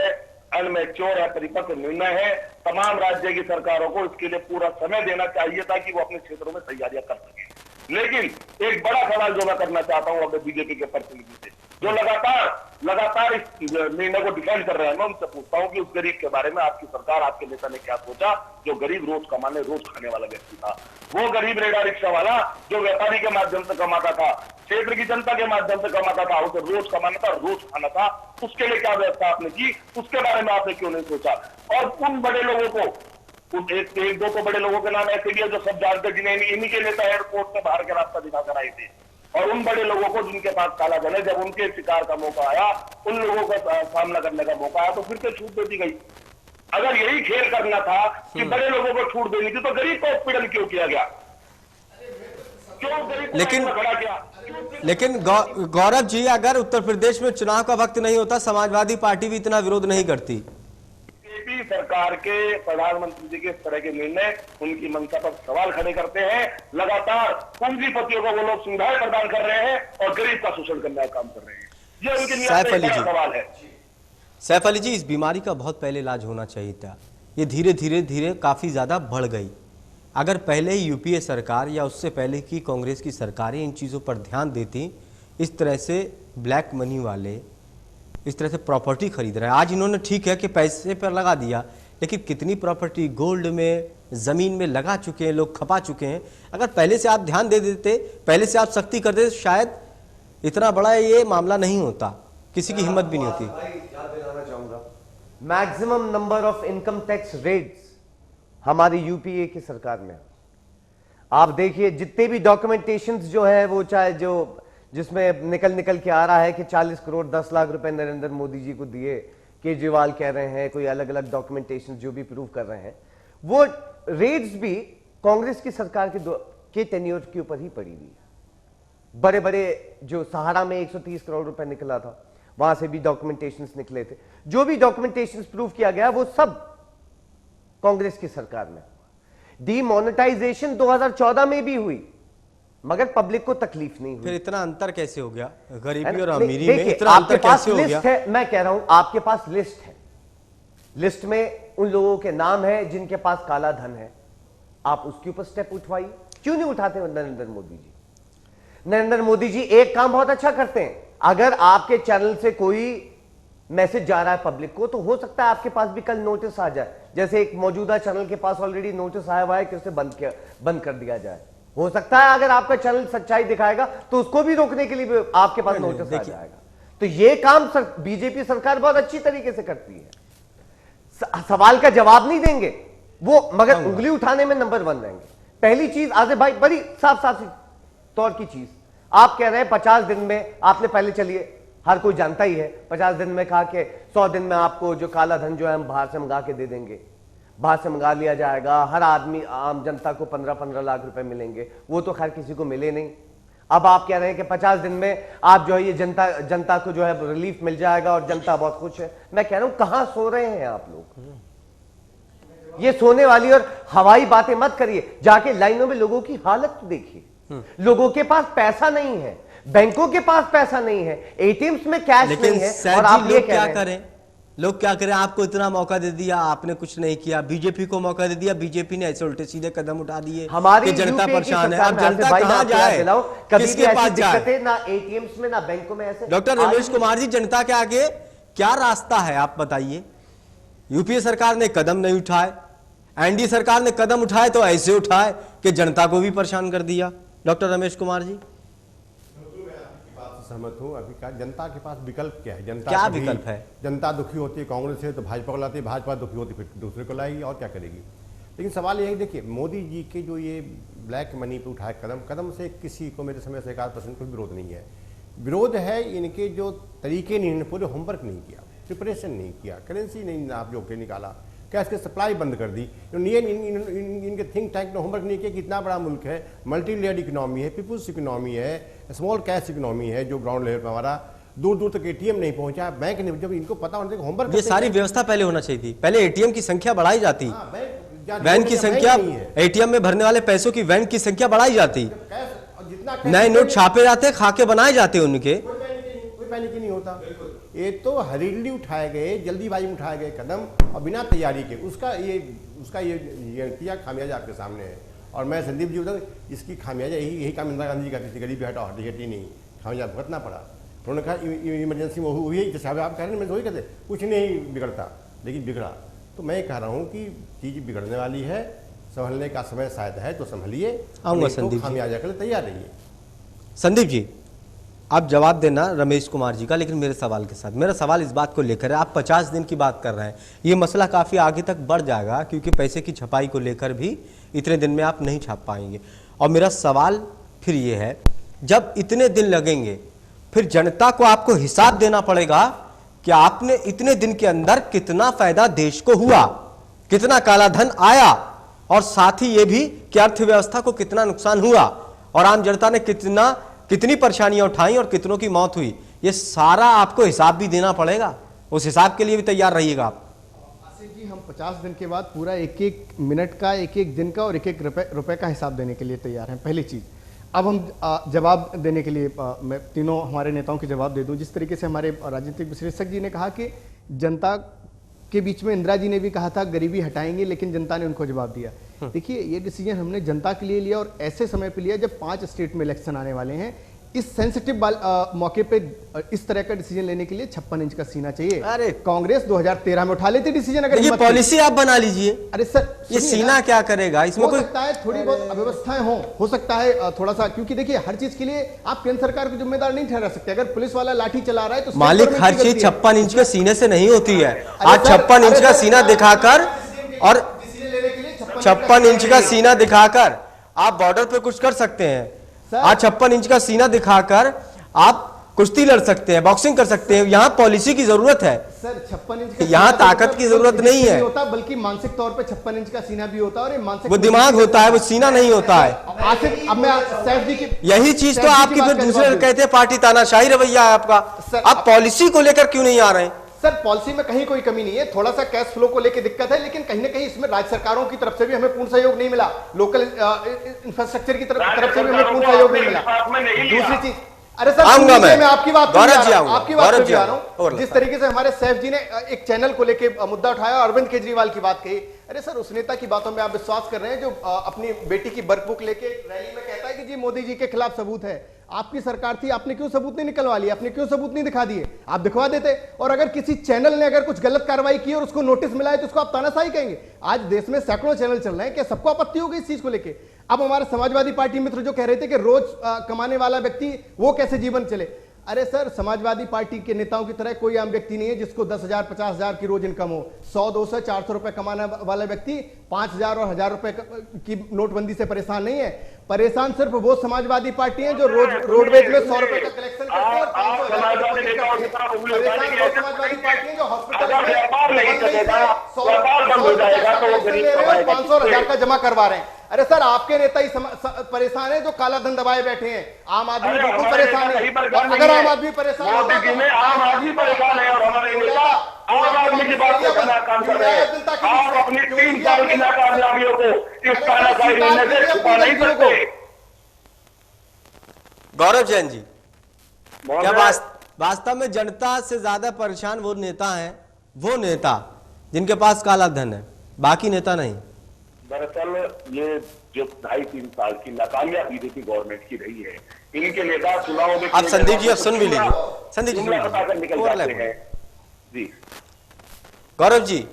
अनमैच्योर है, परिपक्व निर्णय है। तमाम राज्य की सरकारों को इसके लिए पूरा समय देना चाहिए ताकि वो अपने क्षेत्रों में तैयारियां कर सके। लेकिन एक बड़ा सवाल जो मैं करना चाहता हूं अपने बीजेपी के प्रतिनिधि से, जो लगातार इस निर्णय को डिफेंड कर रहे हैं, मैं उनसे पूछता हूं कि उस गरीब के बारे में आपकी सरकार, आपके नेता ने क्या सोचा, जो गरीब रोज कमाने, रोज खाने वाला व्यक्ति था। वो गरीब रेडा रिक्शा वाला जो व्यापारी के माध्यम से कमाता था, क्षेत्र की जनता के माध्यम से कमाता था, उसे रोज कमाना था, रोज खाना था, उसके लिए क्या व्यवस्था आपने की? उसके बारे में आपने क्यों नहीं सोचा? और उन बड़े लोगों को, एक दो तो बड़े लोगों के नाम ऐसे भी है जो सब जानते, जिन्हें इन्हीं के नेता एयरपोर्ट से बाहर के रास्ता दिखाकर आए थे। और उन बड़े लोगों को जिनके पास काला धन है, जब उनके शिकार का मौका आया, उन लोगों का सामना करने का मौका आया, तो फिर से छूट दे दी गई। अगर यही खेल करना था कि बड़े लोगों को छूट देनी थी, तो गरीब को उत्पीड़न क्यों किया गया? क्यों गरीब को खड़ा किया? लेकिन गौरव जी, अगर उत्तर प्रदेश में चुनाव का वक्त नहीं होता, समाजवादी पार्टी भी इतना विरोध नहीं करती। बीजेपी सरकार के प्रधानमंत्री जी के इस तरह के निर्णय उनकी मंशा पर सवाल खड़े करते हैं। लगातार पूंजीपतियों को वो लोग सुविधाएं प्रदान कर रहे हैं और गरीब का शोषण करने का काम कर रहे हैं। ये उनके लिए सवाल है। सैफ अली जी, इस बीमारी का बहुत पहले इलाज होना चाहिए था। ये धीरे धीरे काफी ज्यादा बढ़ गई। अगर पहले ही यूपीए सरकार या उससे पहले की कांग्रेस की सरकारें इन चीज़ों पर ध्यान देती, इस तरह से ब्लैक मनी वाले इस तरह से प्रॉपर्टी खरीद रहे हैं। आज इन्होंने ठीक है कि पैसे पर लगा दिया, लेकिन कितनी प्रॉपर्टी गोल्ड में, ज़मीन में लगा चुके हैं, लोग खपा चुके हैं। अगर पहले से आप ध्यान दे देते, पहले से आप सख्ती कर देते, शायद इतना बड़ा ये मामला नहीं होता, किसी की हिम्मत भी नहीं होती। याद दिलाना चाहूंगा, maximum number of income tax rates हमारी यूपीए की सरकार में। आप देखिए जितने भी डॉक्यूमेंटेशंस जो है वो, चाहे जो जिसमें निकल के आ रहा है कि 40 करोड़ 10 लाख रुपए नरेंद्र मोदी जी को दिए, केजरीवाल कह रहे हैं, कोई अलग अलग डॉक्यूमेंटेशन जो भी प्रूव कर रहे हैं, वो रेट्स भी कांग्रेस की सरकार के टेन्योर के ऊपर ही पड़ी हुई है। बड़े बड़े जो सहारा में 130 करोड़ रुपए निकला था, वहां से भी डॉक्यूमेंटेशंस निकले थे। जो भी डॉक्यूमेंटेशंस प्रूव किया गया वो सब कांग्रेस की सरकार में। डीमोनेटाइजेशन 2014 में भी हुई, मगर पब्लिक को तकलीफ नहीं हुई। फिर इतना अंतर कैसे हो गया गरीबी और अमीरी में? इतना अंतर कैसे हो गया? है, मैं कह रहा हूं आपके पास लिस्ट है, लिस्ट में उन लोगों के नाम है जिनके पास काला धन है, आप उसके ऊपर स्टेप उठवाइए। क्यों नहीं उठाते नरेंद्र मोदी जी? नरेंद्र मोदी जी एक काम बहुत अच्छा करते हैं, अगर आपके चैनल से कोई मैसेज जा रहा है पब्लिक को, तो हो सकता है आपके पास भी कल नोटिस आ जाए, जैसे एक मौजूदा चैनल के पास ऑलरेडी नोटिस आया हुआ है कि उसे बंद कर दिया जाए। हो सकता है अगर आपका चैनल सच्चाई दिखाएगा तो उसको भी रोकने के लिए भी आपके पास नोटिस आ देखिए। जाएगा। तो ये काम बीजेपी सरकार बहुत अच्छी तरीके से करती है। सवाल का जवाब नहीं देंगे वो, मगर उंगली उठाने में नंबर 1 रहेंगे। पहली चीज आज़िफ भाई, बड़ी साफ साफ तौर की चीज, आप कह रहे हैं 50 दिन में आपने, पहले चलिए हर कोई जानता ही है 50 दिन में कहा कि 100 दिन में आपको जो काला धन जो है हम बाहर से मंगा के दे देंगे, बाहर से मंगा लिया जाएगा, हर आदमी आम जनता को 15-15 लाख रुपए मिलेंगे। वो तो खैर किसी को मिले नहीं। अब आप कह रहे हैं कि 50 दिन में आप जो है ये जनता को जो है रिलीफ मिल जाएगा और जनता बहुत खुश है। मैं कह रहा हूं कहां सो रहे हैं आप लोग? ये सोने वाली और हवाई बातें मत करिए, जाके लाइनों में लोगों की हालत देखिए। लोगों के पास पैसा नहीं है, बैंकों के पास पैसा नहीं है, एटीएम्स में कैश नहीं है, और आप ये क्या करें? लोग क्या करें? आपको इतना मौका दे दिया, आपने कुछ नहीं किया। बीजेपी को मौका दे दिया, बीजेपी ने ऐसे उल्टे सीधे कदम उठा दिए। हमारी जनता परेशान है। अब जनता जनता कहां जाए? किसके पास जाए? ना एटीएम्स में ना बैंकों में ऐसे। डॉक्टर रमेश कुमार जी, जनता के आगे क्या रास्ता है आप बताइए? यूपीए सरकार ने कदम नहीं उठाए, एनडीए सरकार ने कदम उठाए तो ऐसे उठाए कि जनता को भी परेशान कर दिया। डॉक्टर रमेश कुमार जी, सहमत हूँ। अभी का जनता के पास विकल्प क्या है? जनता क्या कभी विकल्प है? जनता दुखी होती है कांग्रेस से तो भाजपा को लाती है, भाजपा दुखी होती है फिर दूसरे को लाएगी, और क्या करेगी? लेकिन सवाल ये है, देखिए मोदी जी के जो ये ब्लैक मनी पे उठाए कदम से किसी को मेरे समय से 1% कोई विरोध नहीं है। विरोध है इनके जो तरीके नहीं, इन्होंने पूरे होमवर्क नहीं किया, प्रिपरेशन नहीं किया, करेंसी नहीं आप जो के निकाला, कैश की सप्लाई बंद कर दी। इनके थिंक टैंक ने होमवर्क नहीं किया कि इतना बड़ा मुल्क है, मल्टी लेयर्ड इकोनॉमी है, पीपुल्स इकोनॉमी है, स्मॉल कैश इकोनॉमी है, जो ग्राउंड लेवल पर हमारा दूर दूर तक एटीएम नहीं पहुंचा, बैंक ने, जब इनको पता होना चाहिए होमवर्क, ये सारी व्यवस्था पहले होना चाहिए थी। पहले एटीएम की संख्या बढ़ाई जाती, वैन की संख्या, एटीएम में भरने वाले पैसों की वैन की संख्या बढ़ाई जाती, नए नोट छापे जाते, खाके बनाए जाते उनके, कोई पैनिक नहीं होता। ये तो हरीली उठाए गए, जल्दीबाजी में उठाए गए कदम और बिना तैयारी के उसका ये नतीजा खामियाजा आपके सामने है। और मैं संदीप जी बताऊँ, इसकी खामियाजा यही काम इंदिरा गांधी जी का थी, गरीबी हटाओ, हटी नहीं, खामियाजा भुगतना पड़ा। उन्होंने कहा इमरजेंसी में हुई, जैसे आप कह रहे हैं, मैं तो वही कहते कुछ नहीं बिगड़ता, लेकिन बिगड़ा। तो मैं कह रहा हूँ कि चीज़ बिगड़ने वाली है, संभलने का समय शायद है तो संभलिए, तो खामियाजा के लिए तैयार रहिए। संदीप जी, आप जवाब देना रमेश कुमार जी का, लेकिन मेरे सवाल के साथ। मेरा सवाल इस बात को लेकर है, आप 50 दिन की बात कर रहे हैं, ये मसला काफ़ी आगे तक बढ़ जाएगा क्योंकि पैसे की छपाई को लेकर भी इतने दिन में आप नहीं छाप पाएंगे। और मेरा सवाल फिर ये है, जब इतने दिन लगेंगे फिर जनता को आपको हिसाब देना पड़ेगा कि आपने इतने दिन के अंदर कितना फायदा देश को हुआ, कितना काला धन आया, और साथ ही ये भी कि अर्थव्यवस्था को कितना नुकसान हुआ और आम जनता ने कितनी परेशानियां उठाई और कितनों की मौत हुई। ये सारा आपको हिसाब भी देना पड़ेगा, उस हिसाब के लिए भी तैयार रहिएगा आप। आसिफ जी, हम 50 दिन के बाद पूरा एक एक मिनट का, एक एक दिन का और एक एक रुपए का हिसाब देने के लिए तैयार हैं। पहली चीज़, अब हम जवाब देने के लिए मैं तीनों हमारे नेताओं के जवाब दे दूं। जिस तरीके से हमारे राजनीतिक विश्लेषक जी ने कहा कि जनता के बीच में इंदिरा जी ने भी कहा था गरीबी हटाएंगे, लेकिन जनता ने उनको जवाब दिया। देखिए, ये डिसीजन हमने जनता के लिए लिया और ऐसे समय पे लिया जब 5 स्टेट में इलेक्शन आने वाले हैं। इस सेंसिटिव मौके पे इस तरह का डिसीजन लेने के लिए 56 इंच का सीना चाहिए। अरे कांग्रेस 2013 में उठा लेती डिसीजन, अगर ये पॉलिसी आप बना लीजिए। अरे सर, ये सीना क्या करेगा इसमें? हो सकता है थोड़ी बहुत अव्यवस्थाएं हो सकता है थोड़ा सा, क्योंकि देखिए हर चीज के लिए आप केंद्र सरकार को जिम्मेदार नहीं ठहरा सकते। अगर पुलिस वाला लाठी चला रहा है तो मालिक, हर चीज 56 इंच के सीने से नहीं होती है। आज 56 इंच का सीना दिखाकर और 56 इंच का सीना दिखाकर आप बॉर्डर पे कुछ कर सकते हैं। आज 56 इंच का सीना दिखाकर आप कुश्ती लड़ सकते हैं, बॉक्सिंग कर सकते हैं। यहाँ पॉलिसी की जरूरत है सर। 56 इंच का यहाँ ताकत की जरूरत नहीं है, होता बल्कि मानसिक तौर पे 56 इंच का सीना भी होता है। और ये मानसिक, वो दिमाग होता है, वो सीना नहीं होता है। आसिफ, अब मैं सैफ जी की यही चीज तो आपकी फिर दूसरे कहते हैं पार्टी तानाशाही रवैया है आपका। आप पॉलिसी को लेकर क्यों नहीं आ रहे हैं? सर, पॉलिसी में कहीं कोई कमी नहीं है, थोड़ा सा कैश फ्लो को लेकर दिक्कत है, लेकिन कहीं ना कहीं इसमें राज्य सरकारों की तरफ से भी हमें पूर्ण सहयोग नहीं मिला, लोकल इंफ्रास्ट्रक्चर की तरफ से भी हमें पूर्ण सहयोग नहीं मिला। दूसरी चीज, अरे सर मैं आपकी बात पे भी आ रहा हूं। जिस तरीके से हमारे सैफ जी ने एक चैनल को लेके मुद्दा उठाया, अरविंद केजरीवाल की बात कही। अरे सर, उस नेता की बातों में आप विश्वास कर रहे हैं जो अपनी बेटी की बर्थ बुक लेके रैली में कहता है कि जी मोदी जी के खिलाफ सबूत है। आपकी सरकार थी, आपने क्यों सबूत नहीं निकलवा लिए, आपने क्यों सबूत नहीं दिखा दिए? आप दिखवा देते। और अगर किसी चैनल ने अगर कुछ गलत कार्रवाई की और उसको नोटिस मिला है तो उसको आप तानाशाही कहेंगे? आज देश में सैकड़ों चैनल चल रहे हैं, क्या सबको आपत्ति होगी इस चीज को लेके? अब हमारे समाजवादी पार्टी मित्र जो कह रहे थे कि रोज कमाने वाला व्यक्ति वो कैसे जीवन चले, अरे सर, समाजवादी पार्टी के नेताओं की तरह कोई आम व्यक्ति नहीं है जिसको 10,000 50,000 की रोज इनकम हो। 100 200 400 रुपए कमाने वाला व्यक्ति 5,000 और 1,000 रुपए की नोटबंदी से परेशान नहीं है। परेशान सिर्फ वो समाजवादी पार्टी है जो रोडवेज में 100 रुपए का कलेक्शन करते हैं और 500 समाजवादी पार्टी है जो हॉस्पिटल में 500 और 1,000 का जमा करवा रहे हैं। अरे सर, आपके नेता ही परेशान है जो काला धन दबाए बैठे हैं। आम आदमी बिल्कुल परेशान है। अगर आम आदमी परेशान होता है, आम आदमी परेशान है और हमारे नेता आम आदमी की बात को नाकाम कर रहे हैं। आप अपनी 3 साल की नाकामयाबियों को इस तानाशाही रहने से छुपा नहीं सकते। गौरव जैन जी, क्या वास्तव में जनता से ज्यादा परेशान वो नेता हैं, वो नेता जिनके पास काला धन है, बाकी नेता नहीं? दरअसल ये जो 2.5-3 साल की नाकामयाबी बीजेपी गवर्नमेंट की रही है, इनके नेता चुनाव में आप संदीप जी अब सुन भी लीजिए। संदीप जी बताकर निकल जाते हैं। जी गौरव जी,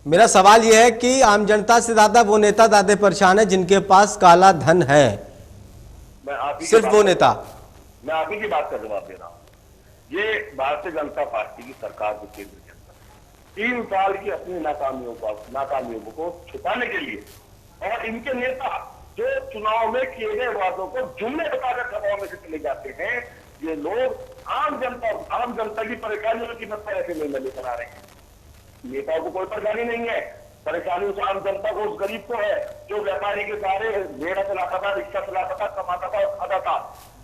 मेरा सवाल यह है कि आम जनता से ज्यादा वो नेता ज्यादा परेशान है जिनके पास काला धन है, सिर्फ वो नेता। मैं आप ही की बात का जवाब दे रहा हूं। ये भारतीय जनता पार्टी की सरकार जो केंद्र के अंदर 3 साल की अपनी नाकामियों को छुपाने के लिए, और इनके नेता जो चुनाव में किए गए वादों को जुमले बताकर सभाओं में से चले जाते हैं, ये लोग आम जनता की परेशानियों की नस्ल ऐसे नहीं लेकर आ रहे हैं। नेताओं को कोई परेशानी नहीं है, परेशानी उस आम जनता को, उस गरीब को है जो व्यापारी के सारे रेड़ा चलाता था, रिक्शा चलाता था, कमाता था और खाता था।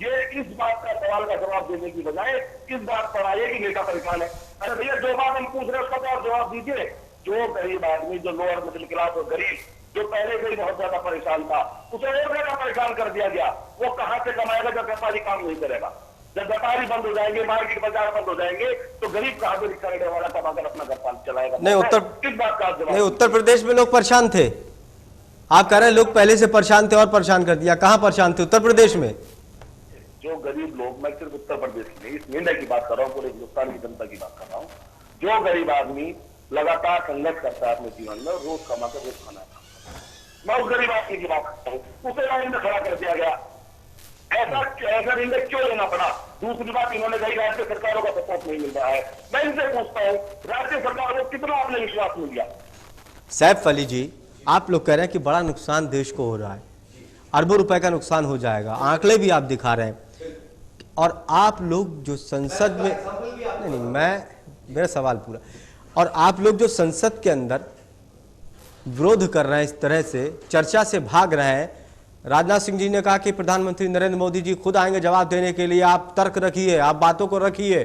ये इस बात का सवाल का जवाब देने की बजाय इस बात पर आइए कि नेता परेशान है। अरे भैया, जो बात हम पूछ रहे हैं उसका तो आप जवाब दीजिए। जो गरीब आदमी, जो लोअर मिडिल क्लास और गरीब, जो पहले से ही बहुत ज्यादा परेशान था, उसे और ज्यादा परेशान कर दिया गया। वो कहां से कमाएगा जब व्यापारी काम नहीं करेगा? जब व्यापारी बंद हो जाएंगे, मार्केट बाजार बंद हो जाएंगे, तो गरीब कहां से रिक्शा रेडे वाला कमाकर अपना घर चलाएगा? नहीं, किस बात का जवाब? नहीं, उत्तर प्रदेश में लोग परेशान थे। आप कह रहे हैं लोग पहले से परेशान थे और परेशान कर दिया। कहां परेशान थे? उत्तर प्रदेश में जो गरीब लोग, मैं सिर्फ उत्तर प्रदेश की नहीं, इस निर्णय की बात कर रहा हूँ, पूरे हिंदुस्तान की जनता की बात कर रहा हूँ। जो गरीब आदमी लगातार संघर्ष करता है अपने जीवन में, रोज कमाकर रोज खाना खाता है, मैं उस गरीब आदमी की बात करता हूँ। उसे लाइन में खड़ा कर दिया गया। ऐसा निर्णय क्यों लेना पड़ा? दूसरी बात, इन्होंने कही राज्य सरकारों का सपोर्ट नहीं मिल रहा है। मैं इनसे पूछता हूँ, राज्य सरकार को कितना आपने विश्वास मिल गया? सैफ अली जी, आप लोग कह रहे हैं कि बड़ा नुकसान देश को हो रहा है, अरबों रुपए का नुकसान हो जाएगा, आंकड़े भी आप दिखा रहे हैं, और आप लोग जो संसद में नहीं, मेरा सवाल पूरा, और आप लोग जो संसद के अंदर विरोध कर रहे हैं, इस तरह से चर्चा से भाग रहे हैं। राजनाथ सिंह जी ने कहा कि प्रधानमंत्री नरेंद्र मोदी जी खुद आएंगे जवाब देने के लिए, आप तर्क रखिए, आप बातों को रखिए,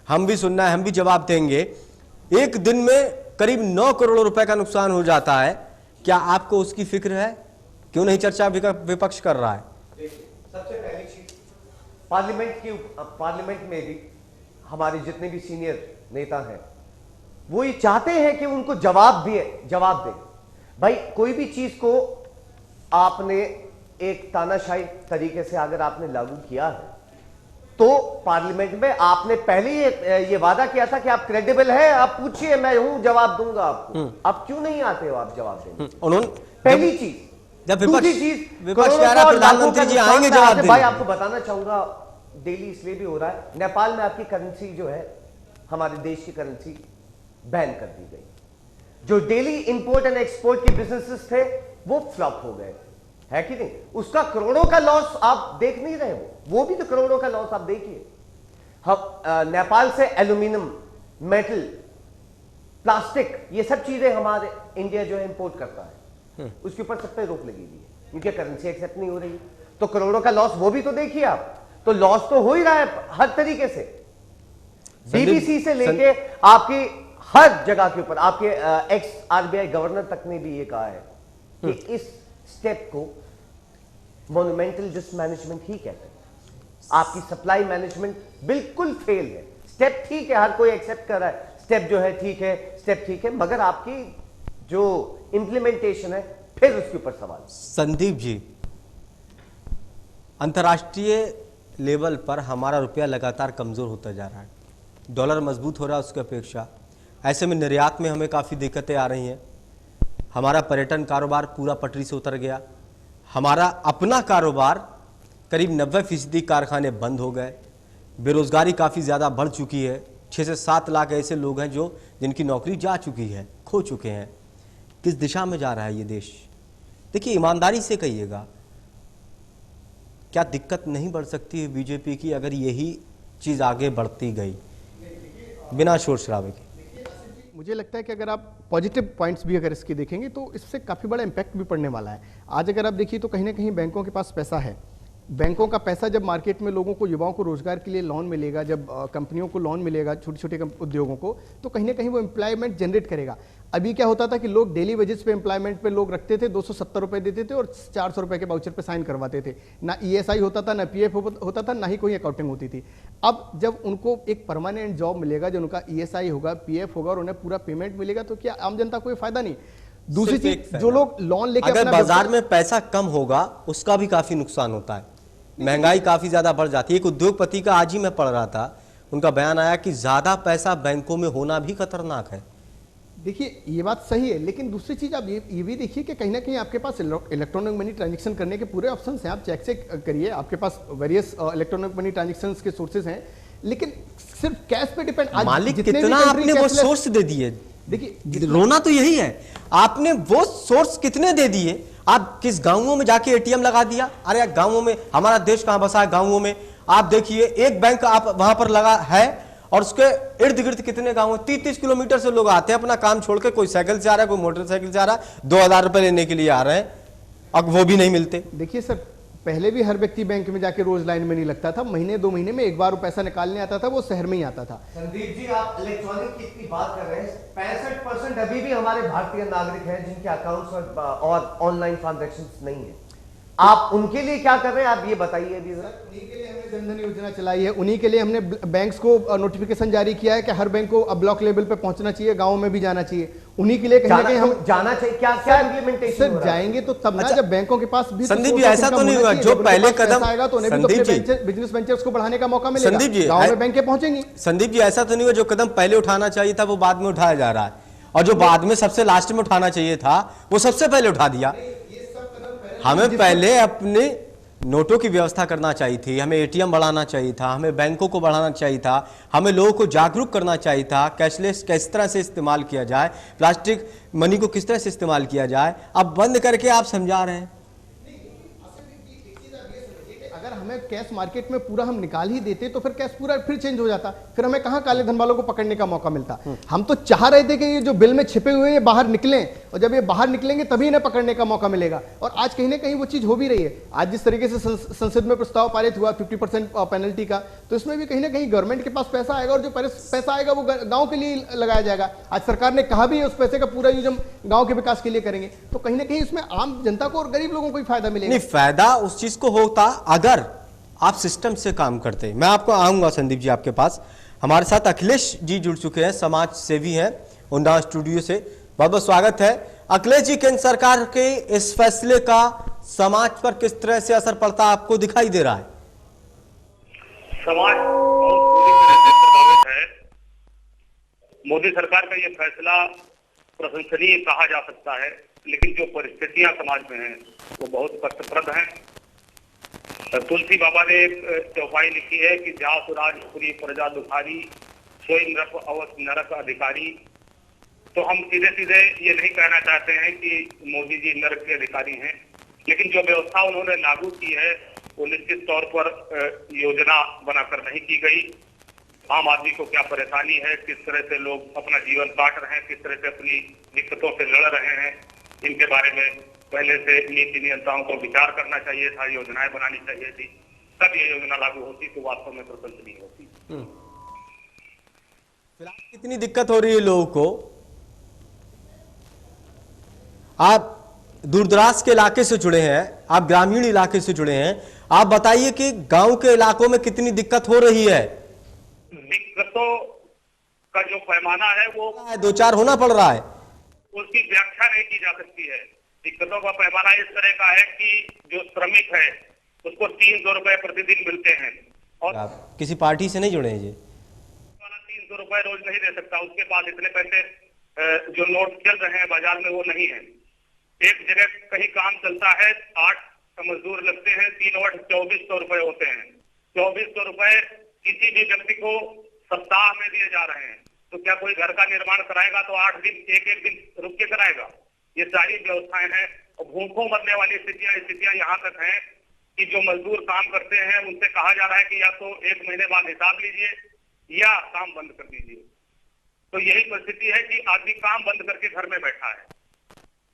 हम भी सुनना है, हम भी जवाब देंगे। एक दिन में करीब 9 करोड़ रुपए का नुकसान हो जाता है। क्या आपको उसकी फिक्र है? क्यों नहीं चर्चा विपक्ष कर रहा है? सबसे पहली चीज, पार्लियामेंट में भी हमारे जितने भी सीनियर नेता हैं वो ये चाहते हैं कि उनको जवाब दे। भाई, कोई भी चीज को आपने एक तानाशाही तरीके से अगर आपने लागू किया है तो पार्लियामेंट में आपने पहले ये वादा किया था कि आप क्रेडिबल हैं, आप पूछिए, मैं हूं, जवाब दूंगा आपको। अब क्यों नहीं आते हो आप जवाब देने? उन्होंने पहली चीज। जब दूसरी चीज, विपक्ष कह रहा है प्रधानमंत्री जी आएंगे जवाब देंगे। भाई, आपको बताना चाहूंगा, डेली इसलिए भी हो रहा है, नेपाल में आपकी करेंसी जो है, हमारे देश की करेंसी बैन कर दी गई। जो डेली इंपोर्ट एंड एक्सपोर्ट के बिजनेसेस थे वो फ्लॉप हो गए, है कि नहीं? उसका करोड़ों का लॉस आप देख नहीं रहे, वो भी तो करोड़ों का लॉस आप देखिए। हम नेपाल से एल्यूमिनियम, मेटल, प्लास्टिक, ये सब चीजें हमारे इंडिया जो है इंपोर्ट करता है, उसके ऊपर सब पे रोक लगी हुई है क्योंकि करेंसी एक्सेप्ट नहीं हो रही। तो करोड़ों का लॉस वो भी तो देखिए आप। तो लॉस तो हो ही रहा है हर तरीके से, बीबीसी से लेके आपकी हर जगह के ऊपर। आपके एक्स आरबीआई गवर्नर तक ने भी ये कहा है कि इस स्टेप को मोन्यूमेंटल डिसमैनेजमेंट ही कहते हैं। आपकी सप्लाई मैनेजमेंट बिल्कुल फेल है। स्टेप ठीक है, हर कोई एक्सेप्ट कर रहा है, स्टेप जो है ठीक है, स्टेप ठीक है, मगर आपकी जो इंप्लीमेंटेशन है फिर उसके ऊपर सवाल। संदीप जी, अंतर्राष्ट्रीय लेवल पर हमारा रुपया लगातार कमज़ोर होता जा रहा है, डॉलर मजबूत हो रहा है उसकी अपेक्षा। ऐसे में निर्यात में हमें काफ़ी दिक्कतें आ रही हैं। हमारा पर्यटन कारोबार पूरा पटरी से उतर गया। हमारा अपना कारोबार करीब 90% कारखाने बंद हो गए। बेरोज़गारी काफ़ी ज़्यादा बढ़ चुकी है। 6 से 7 लाख ऐसे लोग हैं जो जिनकी नौकरी जा चुकी है, खो चुके हैं। किस दिशा में जा रहा है ये देश? देखिए, ईमानदारी से कहिएगा, क्या दिक्कत नहीं बढ़ सकती है बीजेपी की अगर यही चीज़ आगे बढ़ती गई बिना शोर शराबे के? मुझे लगता है कि अगर आप पॉजिटिव पॉइंट्स भी अगर इसके देखेंगे तो इससे काफ़ी बड़ा इम्पैक्ट भी पड़ने वाला है। आज अगर आप देखिए तो कहीं ना कहीं बैंकों के पास पैसा है। बैंकों का पैसा जब मार्केट में लोगों को, युवाओं को रोजगार के लिए लोन मिलेगा, जब कंपनियों को लोन मिलेगा, छोटे छोटे उद्योगों को, तो कहीं ना कहीं वो एम्प्लॉयमेंट जनरेट करेगा। अभी क्या होता था कि लोग डेली वेजेस पे एम्प्लॉयमेंट पे लोग रखते थे, 270 रुपए देते थे और 400 रुपए के वाउचर पे साइन करवाते थे। ना ESI होता था, ना PF होता था, ना ही कोई अकाउंटिंग होती थी। अब जब उनको एक परमानेंट जॉब मिलेगा, जब उनका ESI होगा, PF होगा और उन्हें पूरा पेमेंट मिलेगा, तो क्या आम जनता को कोई फायदा नहीं? दूसरी चीज, जो लोग लोन लेकर अगर बाजार में पैसा कम होगा उसका भी काफी नुकसान होता है। महंगाई काफी ज्यादा बढ़ जाती है। एक उद्योगपति का आज ही मैं पढ़ रहा था, उनका बयान आया कि ज्यादा पैसा बैंकों में होना भी खतरनाक है। देखिए, ये बात सही है, लेकिन दूसरी चीज आप ये भी देखिए कि कहीं ना कहीं आपके पास इलेक्ट्रॉनिक मनी ट्रांजैक्शन करने के पूरे ऑप्शन हैं। आप चेक से करिए, आपके पास वेरियस इलेक्ट्रॉनिक मनी ट्रांजैक्शन के सोर्सेज हैं, लेकिन सिर्फ कैश पे डिपेंड। मालिक कितना आपने वो सोर्स दे दिए। देखिए, रोना तो यही है, आपने वो सोर्स कितने दे दिए। आप किस गांवों में जाके ATM लगा दिया। अरे गांवों में, हमारा देश कहां बसा है गांवों में। आप देखिए, एक बैंक आप वहां पर लगा है और उसके इर्द गिर्द कितने गांव हैं। 30-30 किलोमीटर से लोग आते हैं अपना काम छोड़ के, कोई साइकिल से आ रहा है, कोई मोटरसाइकिल से आ रहा है, 2000 रुपए लेने के लिए आ रहे हैं, अब वो भी नहीं मिलते। देखिए सर, पहले भी हर व्यक्ति बैंक में जाके रोज लाइन में नहीं लगता था। महीने 2 महीने में एक बार वो पैसा निकालने आता था, वो शहर में ही आता था। संदीप जी, आप इलेक्ट्रॉनिक की इतनी बात कर रहे हैं, 65% अभी भी हमारे भारतीय नागरिक हैं जिनके अकाउंट्स और ऑनलाइन ट्रांजैक्शंस नहीं है। आप उनके लिए क्या कर रहे हैं, आप ये बताइए अभी जरा। उन्हीं के लिए हमने जनधन योजना चलाई है, उन्हीं के लिए हमने बैंक्स को नोटिफिकेशन जारी किया है कि हर बैंक को अब ब्लॉक लेवल पे पहुंचना चाहिए, गांव में भी जाना चाहिए। उन्हीं के लिए कहीं ना कहीं हम जाना चाहिए। क्या क्या इम्प्लीमेंटेशन सर जाएंगे तो तब ना, जब बैंकों के पास भी संदीप जी, ऐसा तो नहीं होगा जो पहले कदम आएगा तो उन्हें भी बिजनेस वेंचर्स को बढ़ाने का मौका मिलेगा। संदीप जी, गांव में बैंकें पहुंचेंगी। संदीप जी, ऐसा तो नहीं हुआ जो कदम पहले उठाना चाहिए था वो बाद में उठाया जा रहा है, और जो बाद में सबसे लास्ट में उठाना चाहिए था वो सबसे पहले उठा दिया। हमें पहले अपने नोटों की व्यवस्था करना चाहिए थी, हमें ATM बढ़ाना चाहिए था, हमें बैंकों को बढ़ाना चाहिए था, हमें लोगों को जागरूक करना चाहिए था, कैशलेस किस तरह से इस्तेमाल किया जाए, प्लास्टिक मनी को किस तरह से इस्तेमाल किया जाए। अब बंद करके आप समझा रहे हैं। अगर हमें कैश मार्केट में पूरा हम निकाल ही देते तो फिर कैश पूरा फिर चेंज हो जाता, फिर हमें कहां काले धन वालों को पकड़ने का मौका मिलता। हम तो चाह रहे थे कि ये जो बिल में छिपे हुए ये बाहर निकलें, और जब ये बाहर निकलेंगे तभी इन्हें पकड़ने का मौका मिलेगा। और आज कहीं ना कहीं वो चीज हो भी रही है। आज जिस तरीके से संसद में प्रस्ताव पारित हुआ 50% पेनल्टी का, तो इसमें भी कहीं ना कहीं गवर्नमेंट के पास पैसा आएगा, और जो पैसा आएगा वो गाँव के लिए लगाया जाएगा। आज सरकार ने कहा भी है उस पैसे का पूरा यूज हम गाँव के विकास के लिए करेंगे, तो कहीं ना कहीं इसमें आम जनता को और गरीब लोगों को भी फायदा मिलेगा। नहीं, फायदा उस चीज को होता अगर आप सिस्टम से काम करते। मैं आपको आऊंगा संदीप जी आपके पास। हमारे साथ अखिलेश जी जुड़ चुके हैं, समाज सेवी हैं उन्नाव स्टूडियो से। बहुत बहुत स्वागत है अखिलेश जी। केंद्र सरकार के इस फैसले का समाज पर किस तरह से असर पड़ता आपको दिखाई दे रहा है? समाज बहुत बुरी तरह से प्रभावित है। मोदी सरकार का यह फैसला प्रशंसनीय कहा जा सकता है, लेकिन जो परिस्थितियां समाज में हैं वो बहुत कष्टप्रद हैं। तुलसी बाबा ने एक चौपाई लिखी है कि जास राजपुरी प्रजा दुखारी, सोई नरक अवस नरक अधिकारी। तो हम सीधे सीधे ये नहीं कहना चाहते हैं कि मोदी जी नरक के अधिकारी हैं, लेकिन जो व्यवस्था उन्होंने लागू की है वो निश्चित तौर पर योजना बनाकर नहीं की गई। आम आदमी को क्या परेशानी है, किस तरह से लोग अपना जीवन काट रहे हैं, किस तरह से अपनी दिक्कतों से लड़ रहे हैं, इनके बारे में पहले से नीति नियंताओं को विचार करना चाहिए था, योजनाएं बनानी चाहिए थी, तब ये योजना लागू होती तो वास्तव में प्रशंसनीय होती। फिलहाल कितनी दिक्कत हो रही है लोगों को? आप दूरदराज के इलाके से जुड़े हैं, आप ग्रामीण इलाके से जुड़े हैं, आप बताइए कि गांव के इलाकों में कितनी दिक्कत हो रही है? दिक्कतों का जो पैमाना है वो 2-4 होना पड़ रहा है, उसकी व्याख्या नहीं की जा सकती है। दिक्कतों का पैमाना इस तरह का है कि जो श्रमिक है उसको 300 रुपए प्रतिदिन मिलते हैं, और आप किसी पार्टी से नहीं जुड़े हैं जी? वाला 300 रुपए रोज नहीं दे सकता, उसके पास इतने पैसे जो नोट चल रहे हैं बाजार में वो नहीं है। एक जगह कहीं काम चलता है, 8 मजदूर लगते हैं, 3 और 2400 रुपए होते हैं। 2400 रुपए किसी भी व्यक्ति को सप्ताह में दिए जा रहे हैं, तो क्या कोई घर का निर्माण कराएगा तो 8 दिन एक दिन रुक के कराएगा? ये सारी व्यवस्थाएं हैं, और भूखों मरने वाली स्थितियां यहाँ तक हैं कि जो मजदूर काम करते हैं उनसे कहा जा रहा है कि या तो 1 महीने बाद हिसाब लीजिए या काम बंद कर दीजिए। तो यही परिस्थिति है कि आदमी काम बंद करके घर में बैठा है।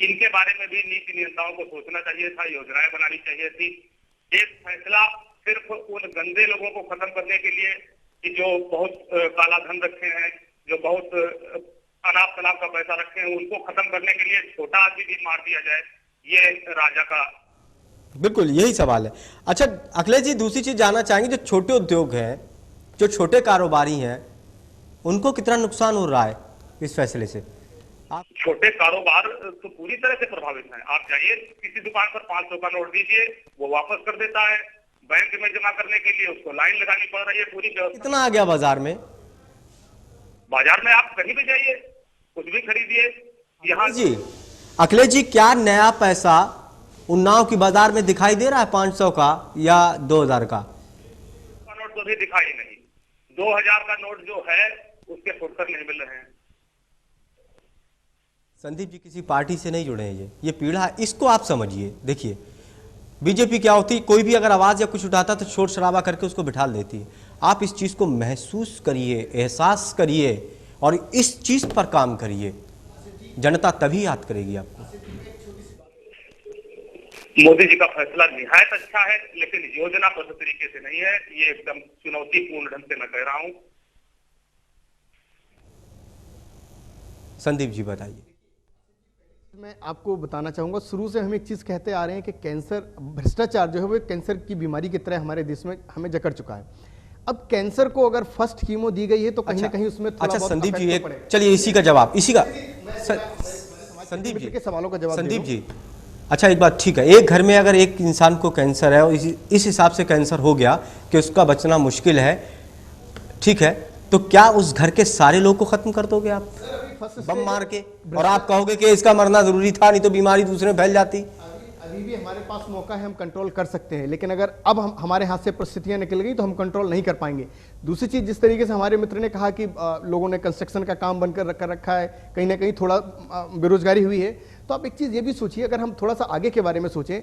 इनके बारे में भी नीति नियंताओं को सोचना चाहिए था, योजनाएं बनानी चाहिए थी। एक फैसला सिर्फ उन गंदे लोगों को खत्म करने के लिए कि जो बहुत काला धन रखे हैं, जो बहुत अनाप शनाप का पैसा रखे हैं, उनको खत्म करने के लिए छोटा आदमी भी मार दिया जाए, ये राजा का बिल्कुल यही सवाल है। अच्छा अखिलेश जी, दूसरी चीज जानना चाहेंगे, जो छोटे उद्योग हैं, जो छोटे कारोबारी हैं, उनको कितना नुकसान हो रहा है इस फैसले से? छोटे कारोबार तो पूरी तरह से प्रभावित हैं। आप जाइए किसी दुकान पर 500 का नोट दीजिए, वो वापस कर देता है। बैंक में जमा करने के लिए उसको लाइन लगानी पड़ रही है। पूरी व्यवस्था कितना आ गया बाजार में? बाजार में आप कहीं भी जाइए, कुछ भी खरीदिए। यहाँ जी अखिलेश जी, क्या नया पैसा उन्नाव की बाजार में दिखाई दे रहा है 500 का या 2000 का? नोट तो भी दिखाई नहीं। 2000 का नोट जो है उसके फुटकर नहीं मिल रहे हैं। संदीप जी किसी पार्टी से नहीं जुड़े हैं, ये पीड़ा है, इसको आप समझिए। देखिए बीजेपी क्या होती, कोई भी अगर आवाज या कुछ उठाता तो शोर शराबा करके उसको बिठा देती है। आप इस चीज को महसूस करिए, एहसास करिए और इस चीज पर काम करिए, जनता तभी याद करेगी आपको। मोदी जी का फैसला निहायत अच्छा है, लेकिन योजनाबद्ध तरीके से नहीं है। ये एकदम चुनौतीपूर्ण ढंग से मैं कह रहा हूं। संदीप जी बताइए। मैं आपको बताना चाहूँगा, शुरू से हम एक चीज़ कहते आ रहे हैं कि कैंसर, भ्रष्टाचार जो है वो कैंसर की बीमारी की तरह हमारे देश में हमें जकड़ चुका है। अब कैंसर को अगर फर्स्ट कीमो दी गई है तो कहीं ना कहीं उसमें थोड़ा अच्छा बहुत संदीप जी, इफेक्ट तो एक चलिए इसी का जवाब, इसी का संदीप जी के सवालों का जवाब संदीप जी, अच्छा एक बात ठीक है, एक घर में अगर एक इंसान को कैंसर है और इस हिसाब से कैंसर हो गया कि उसका बचना मुश्किल है, ठीक है, तो क्या उस घर के सारे लोग को खत्म कर दोगे आप बम मार के? और आप कहोगे कि इसका मरना जरूरी था, नहीं तो बीमारी दूसरे में फैल जाती। अभी भी हमारे पास मौका है, हम कंट्रोल कर सकते हैं, लेकिन अगर अब हमारे हाथ से परिस्थितियां निकल गई तो हम कंट्रोल नहीं कर पाएंगे। दूसरी चीज, जिस तरीके से हमारे मित्र ने कहा कि लोगों ने कंस्ट्रक्शन का काम बंद कर रखा है, कहीं ना कहीं थोड़ा बेरोजगारी हुई है, तो आप एक चीज ये भी सोचिए, अगर हम थोड़ा सा आगे के बारे में सोचें,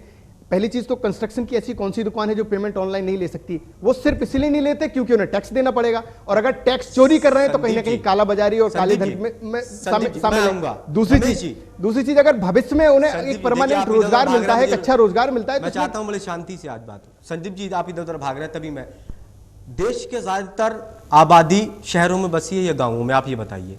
पहली चीज तो कंस्ट्रक्शन की ऐसी कौन सी दुकान है जो पेमेंट ऑनलाइन नहीं ले सकती? वो सिर्फ इसलिए नहीं लेते क्योंकि उन्हें टैक्स देना पड़ेगा, और अगर टैक्स चोरी कर रहे हैं तो कहीं ना कहीं काला बाजारी और काले धन में शामिल होगा। दूसरी चीज, अगर भविष्य में उन्हें एक परमानेंट रोजगार मिलता है, एक अच्छा रोजगार मिलता है, मैं चाहता हूं बड़े शांति से आज बात। संदीप जी आप इधर उधर भाग रहे हैं, तभी मैं, देश के ज्यादातर आबादी शहरों में बसी है या गाँवों में? आप ये बताइए।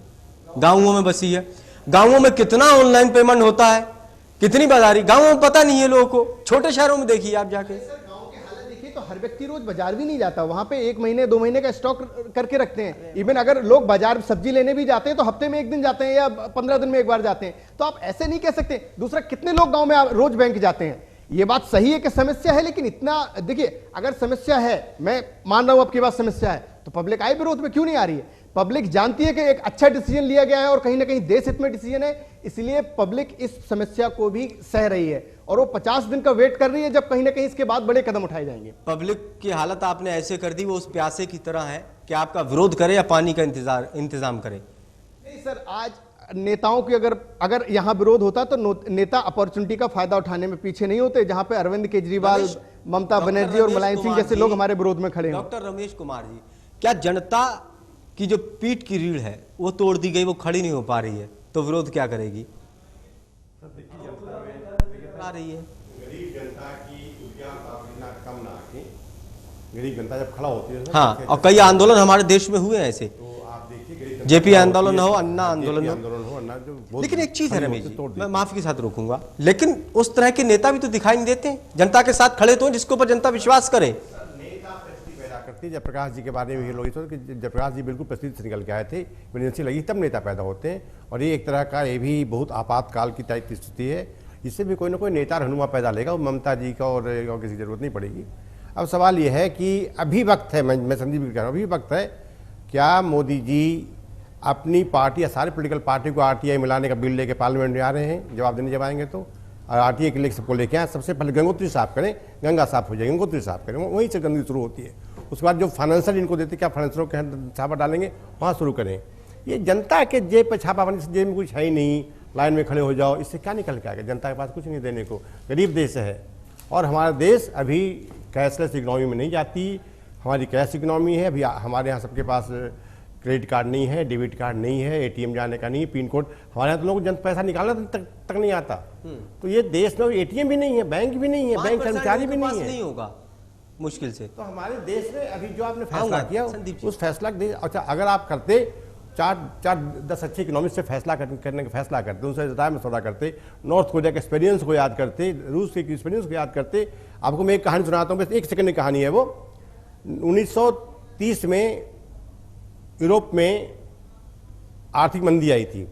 गाँवों में बसी है। गाँवों में कितना ऑनलाइन पेमेंट होता है, कितनी बाजारी? गाँवों में पता नहीं है लोगों को। छोटे शहरों में देखिए आप जाके, गांव के हालत देखिए तो हर व्यक्ति रोज बाजार भी नहीं जाता, वहां पे 1 महीने 2 महीने का स्टॉक करके रखते हैं। इवन अगर लोग बाजार सब्जी लेने भी जाते हैं तो हफ्ते में 1 दिन जाते हैं या 15 दिन में एक बार जाते हैं, तो आप ऐसे नहीं कह सकते। दूसरा, कितने लोग गांव में रोज बैंक जाते हैं? ये बात सही है कि समस्या है, लेकिन इतना देखिए, अगर समस्या है, मैं मान रहा हूं आपकी बात समस्या है, तो पब्लिक आई विरोध में क्यों नहीं आ रही है? पब्लिक जानती है कि एक अच्छा डिसीजन लिया गया है और कहीं ना कहीं देश हित में डिसीजन है, इसलिए पब्लिक इस समस्या को भी सह रही है और वो 50 दिन का वेट कर रही है जब कहीं ना कहीं इसके बाद बड़े कदम उठाए जाएंगे। पब्लिक की हालत आपने ऐसे कर दी, वो उस प्यासे की तरह है कि आपका विरोध करे या पानी का इंतजाम करे। नहीं सर, आज नेताओं की अगर यहाँ विरोध होता तो नेता अपॉर्चुनिटी का फायदा उठाने में पीछे नहीं होते, जहां पे अरविंद केजरीवाल, ममता बनर्जी और मुलायम सिंह जैसे लोग हमारे विरोध में खड़े हैं। डॉक्टर रमेश कुमार जी, क्या जनता की जो पीठ की रीढ़ है वो तोड़ दी गई, वो खड़ी नहीं हो पा रही है, तो विरोध क्या करेगी? आ रही है गरीब जनता की कम ना आके, गरीब जनता जब खड़ा होती है, हाँ, और कई आंदोलन हमारे देश में हुए हैं ऐसे, जेपी आंदोलन हो, अन्ना आंदोलन हो। लेकिन एक चीज है रमेश जी, मैं माफी के साथ रोकूंगा, लेकिन उस तरह के नेता भी तो दिखाई नहीं देते जनता के साथ खड़े तो, जिसके ऊपर जनता विश्वास करे। करती जयप्रकाश जी के बारे में ये लोग कि जयप्रकाश जी बिल्कुल परिस्थिति से निकल के आए थे, इमरजेंसी लगी तब नेता पैदा होते हैं, और ये एक तरह का, ये भी बहुत आपातकाल की टाइप की स्थिति है। इससे भी कोई ना कोई नेता रहनुमा पैदा लेगा, वो ममता जी का और किसी की जरूरत नहीं पड़ेगी। अब सवाल ये है कि अभी वक्त है, मैं संदीप कह रहा हूँ, अभी वक्त है, क्या मोदी जी अपनी पार्टी या सारे पॉलिटिकल पार्टी को आरटीआई मिलाने का बिल लेके पार्लियामेंट में आ रहे हैं? जवाब देने जब आएंगे तो आरटीआई के लिए सबको लेके आए। सबसे पहले गंगोत्री साफ करें, गंगा साफ हो जाएगी, गंगोत्री साफ करें, वहीं से गंदगी शुरू होती है। उसके बाद जो फाइनेंशियल इनको देते, क्या फाइनेंसरों के छापा डालेंगे, वहाँ शुरू करें। ये जनता के जेब पर छापा बने, जेब में कुछ है ही नहीं, लाइन में खड़े हो जाओ, इससे क्या निकल के आएगा? जनता के पास कुछ नहीं देने को, गरीब देश है। और हमारा देश अभी कैशलेस इकनॉमी में नहीं जाती, हमारी कैश इकनॉमी है। अभी हमारे यहाँ सबके पास क्रेडिट कार्ड नहीं है, डेबिट कार्ड नहीं है, एटीएम जाने का नहीं, पिन कोड, हमारे यहाँ तो लोग जन पैसा निकालना तक नहीं आता। तो ये देश में एटीएम भी नहीं है, बैंक भी नहीं है, बैंक कर्मचारी भी नहीं है, नहीं होगा मुश्किल से। तो हमारे देश में अभी जो आपने फैसला किया उस फैसला, अच्छा अगर आप करते 4-10 अच्छे इकोनॉमिक्स से फैसला करने का फैसला करते, उनसे राय मशवरा करते, नॉर्थ कोरिया के एक्सपीरियंस को याद करते, रूस के एक्सपीरियंस को याद करते। आपको मैं एक कहानी सुनाता हूँ, बस 1 सेकंड की कहानी है वो। 1930 में यूरोप में आर्थिक मंदी आई थी,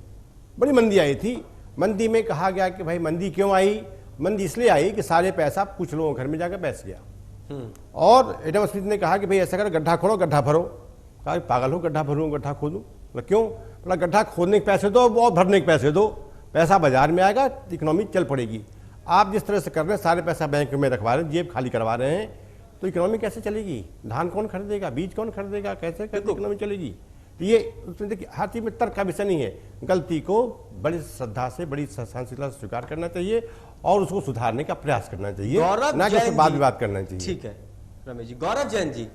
बड़ी मंदी आई थी। मंदी में कहा गया कि भाई मंदी क्यों आई? मंदी इसलिए आई कि सारे पैसा कुछ लोगों के घर में जाकर बैठ गया। और एडम स्मिथ ने कहा कि भाई ऐसा करो, गड्ढा खोदो, गड्ढा भरो। कहा पागल हो, गड्ढा भरूँ, गड्ढा खोदूँ? मतलब क्यों? मतलब गड्ढा खोदने के पैसे दो और भरने के पैसे दो, पैसा बाजार में आएगा, इकोनॉमी चल पड़ेगी। आप जिस तरह से कर रहे हैं, सारे पैसा बैंक में रखवा रहे हैं, जेब खाली करवा रहे हैं, तो इकोनॉमी कैसे चलेगी? धान कौन खरीदेगा, बीज कौन खरीदेगा, कैसे इकोनॉमी चलेगी? तो ये उसमें देखिए, हर चीज में तर्क का विषय नहीं है। गलती को बड़ी श्रद्धा से, बड़ी सहनशीलता से स्वीकार करना चाहिए और उसको सुधारने का प्रयास करना चाहिए, ना कि उससे वाद विवाद करना चाहिए। ठीक है रमेश जी। गौरव जैन जी,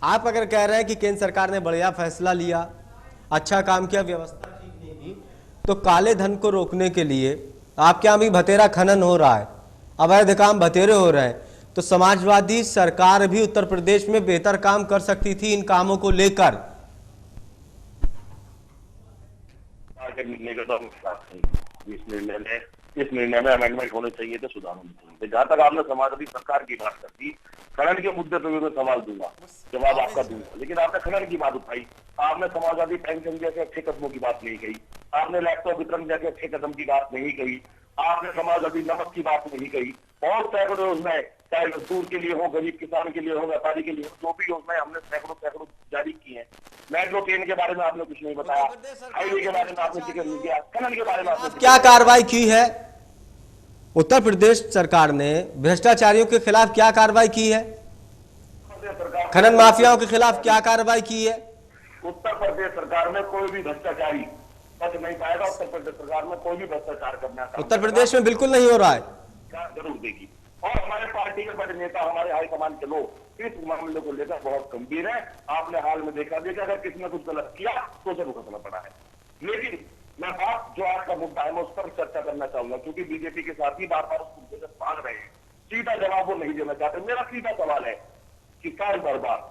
आप अगर कह रहे हैं कि केंद्र सरकार ने बढ़िया फैसला लिया, अच्छा काम किया, व्यवस्था ठीक नहीं की, तो काले धन को रोकने के लिए आपके यहाँ भी भतेरा खनन हो रहा है, अवैध काम भतेरे हो रहे हैं, तो समाजवादी सरकार भी उत्तर प्रदेश में बेहतर काम कर सकती थी इन कामों को लेकर। इस निर्णय में अमेंडमेंट होने चाहिए थे, सुधार होने चाहिए। जहां तक आपने समाजवादी सरकार की बात कर दी, खनन के मुद्दे पर भी मैं सवाल दूंगा, जवाब आपका दूंगा, लेकिन आपने खनन की बात उठाई, आपने समाजवादी पेंशन जैसे अच्छे कदमों की बात नहीं कही, आपने लैपटॉप वितरण जैसे अच्छे कदम की बात नहीं कही, आपने समाजवादी नमक की बात नहीं कही, और सैकड़ों योजनाएं, चाहे मजदूर के लिए हो, गरीब किसान के लिए हो, व्यापारी के लिए हो, जो भी योजनाएं हमने सैकड़ों जारी की हैं। मेट्रो ट्रेन के बारे में आपने कुछ नहीं बताया, हाईवे के बारे में आपने जिक्र नहीं किया, खनन के बारे में आपने क्या कार्रवाई की है? उत्तर प्रदेश सरकार ने भ्रष्टाचारियों के खिलाफ क्या कार्रवाई की है? खनन माफियाओं के खिलाफ क्या कार्रवाई की है? उत्तर प्रदेश सरकार में कोई भी भ्रष्टाचारी बच नहीं पाएगा। उत्तर प्रदेश सरकार में कोई भी भ्रष्टाचार करना, उत्तर प्रदेश में बिल्कुल नहीं हो रहा है, जरूर देगी। और हमारे पार्टी के बड़े नेता, हमारे हाईकमान के लोग इस मामले को लेकर बहुत गंभीर है। आपने हाल में देखा अगर किसी ने कुछ गलत किया तो जरूर फैसला पड़ा है। लेकिन मैं बात जो आज का मुद्दा है मैं उस पर चर्चा करना चाहूंगा, क्योंकि बीजेपी के साथ ही बार बार उस मुद्दे से भाग रहे हैं, सीधा जवाब वो नहीं देना चाहते। मेरा सीधा सवाल है, किसान बर्बाद,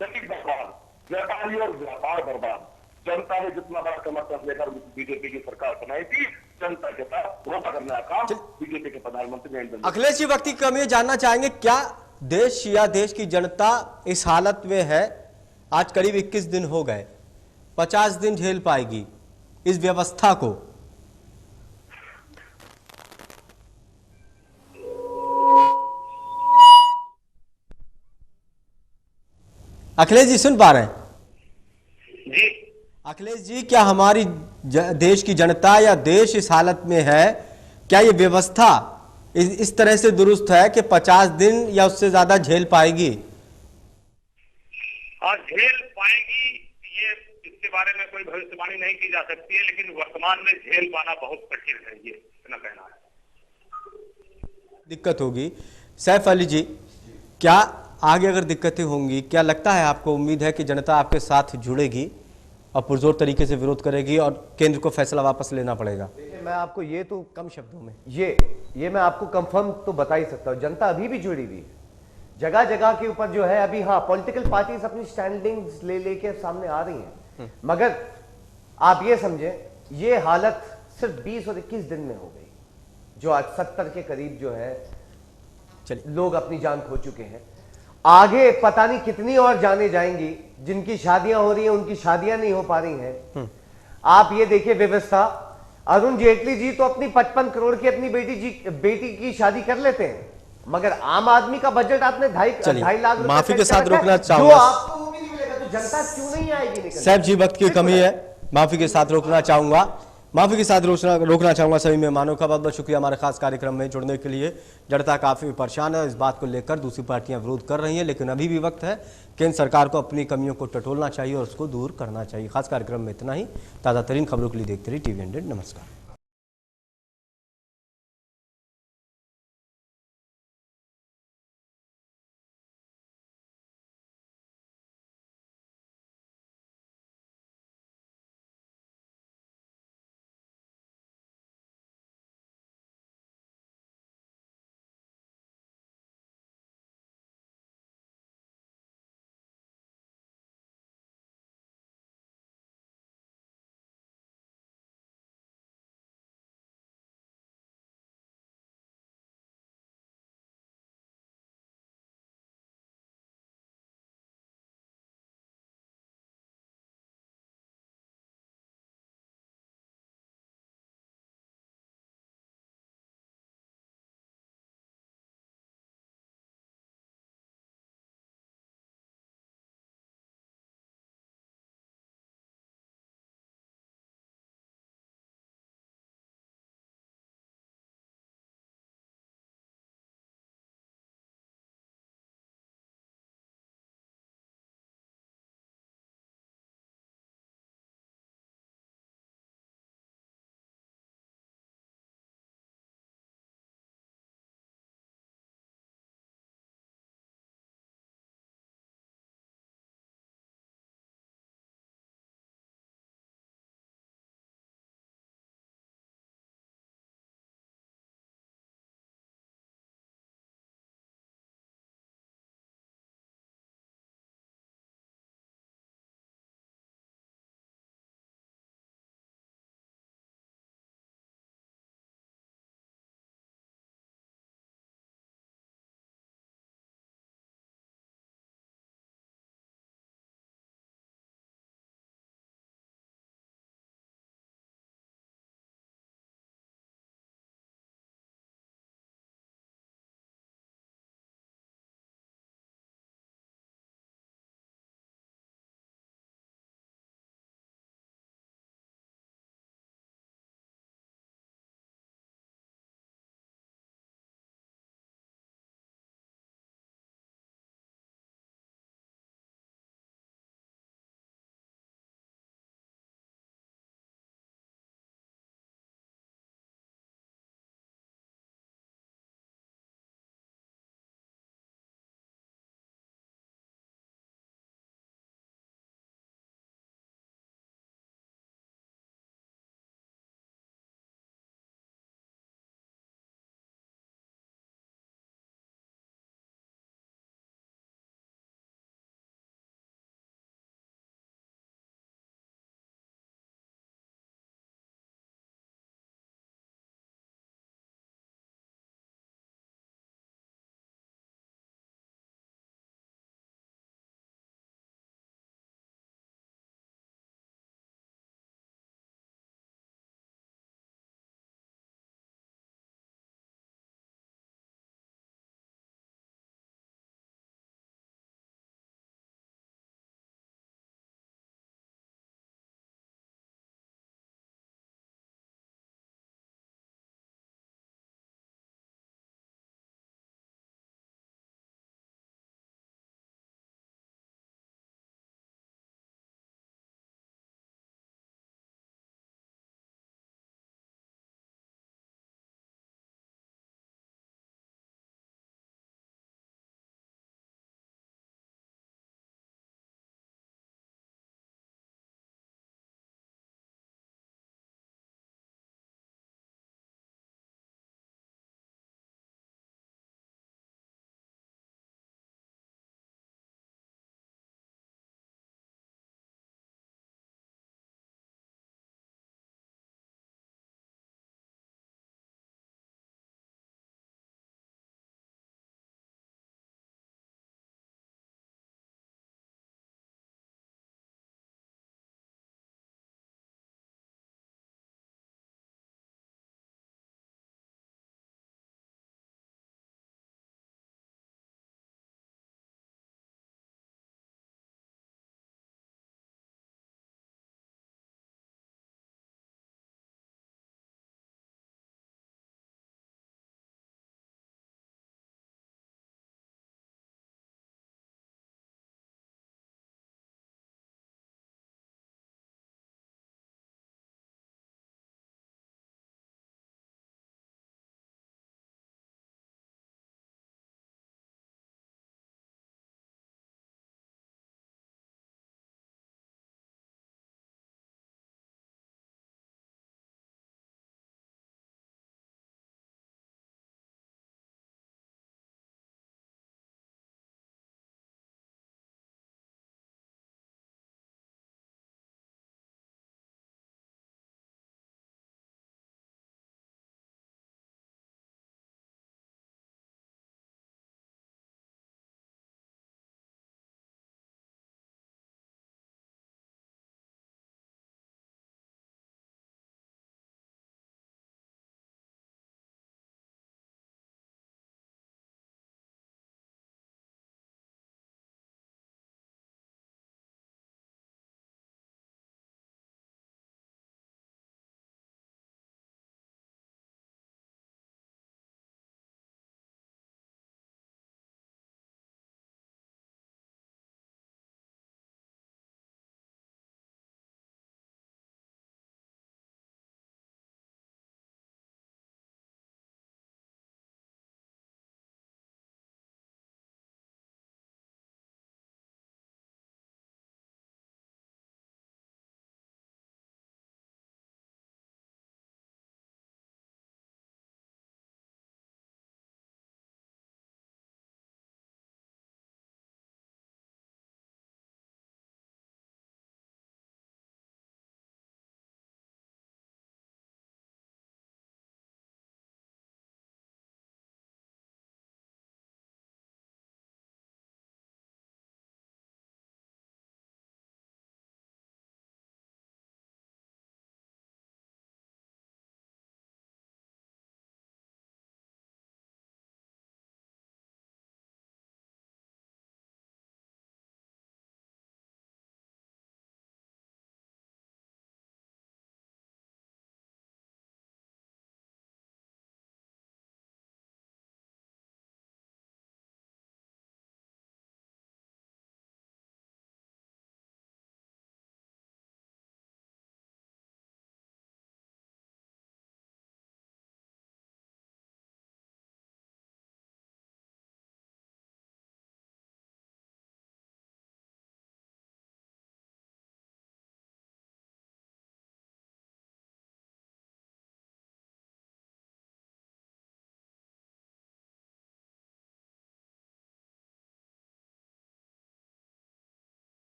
जमीन बर्बाद, व्यापारी और व्यापार बर्बाद। जनता ने जितना बड़ा समर्थन लेकर बीजेपी की सरकार बनाई थी, जनता के साथ धोखा करने का काम बीजेपी के प्रधानमंत्री नरेंद्र। अखिलेश जी, वक्त की कमी है, जानना चाहेंगे क्या देश या देश की जनता इस हालत में है? आज करीब 21 दिन हो गए, 50 दिन झेल पाएगी इस व्यवस्था को? अखिलेश जी सुन पा रहे हैं? जी अखिलेश जी, क्या हमारी देश की जनता या देश इस हालत में है? क्या ये व्यवस्था इस तरह से दुरुस्त है कि 50 दिन या उससे ज्यादा झेल पाएगी? हाँ, झेल पाएगी, ये इसके बारे में कोई भविष्यवाणी नहीं की जा सकती है, लेकिन वर्तमान में झेल पाना बहुत कठिन है, ये इतना कहना है। दिक्कत होगी। सैफ अली जी, क्या आगे अगर दिक्कतें होंगी, क्या लगता है आपको, उम्मीद है कि जनता आपके साथ जुड़ेगी और पुरजोर तरीके से विरोध करेगी और केंद्र को फैसला वापस लेना पड़ेगा? मैं आपको ये तो कम शब्दों में ये मैं आपको कंफर्म तो बता ही सकता हूं, जनता अभी भी जुड़ी हुई है जगह जगह के ऊपर जो है। अभी हाँ, पॉलिटिकल पार्टीज अपनी स्टैंडिंग्स ले लेके सामने आ रही हैं, मगर आप ये समझे ये हालत सिर्फ 20 और 21 दिन में हो गई, जो आज 70 के करीब जो है लोग अपनी जान खो चुके हैं। आगे पता नहीं कितनी और जाने जाएंगी, जिनकी शादियां हो रही हैं उनकी शादियां नहीं हो पा रही हैं। आप ये देखिए व्यवस्था, अरुण जेटली जी तो अपनी 55 करोड़ की अपनी बेटी की शादी कर लेते हैं, मगर आम आदमी का बजट आपने 2.5 लाख रुपए माफी के खर्च साथ कर रखा है, रोकना जो चाहूंगा। आपको वो भी नहीं मिलेगा, तो जनता क्यों नहीं आएगी निकल? सैफ जी, वक्त की कमी है, माफी के साथ रोकना चाहूंगा। माफी के साथ रोकना चाहूंगा सभी मेहमानों का। बहुत बहुत शुक्रिया हमारे खास कार्यक्रम में जुड़ने के लिए। जनता काफी परेशान है, इस बात को लेकर दूसरी पार्टियां विरोध कर रही हैं, लेकिन अभी भी वक्त है। केंद्र सरकार को अपनी कमियों को टटोलना चाहिए और उसको दूर करना चाहिए। खास कार्यक्रम में इतना ही। ताज़ा तरीन खबरों के लिए देखते रहिए TV 100। नमस्कार।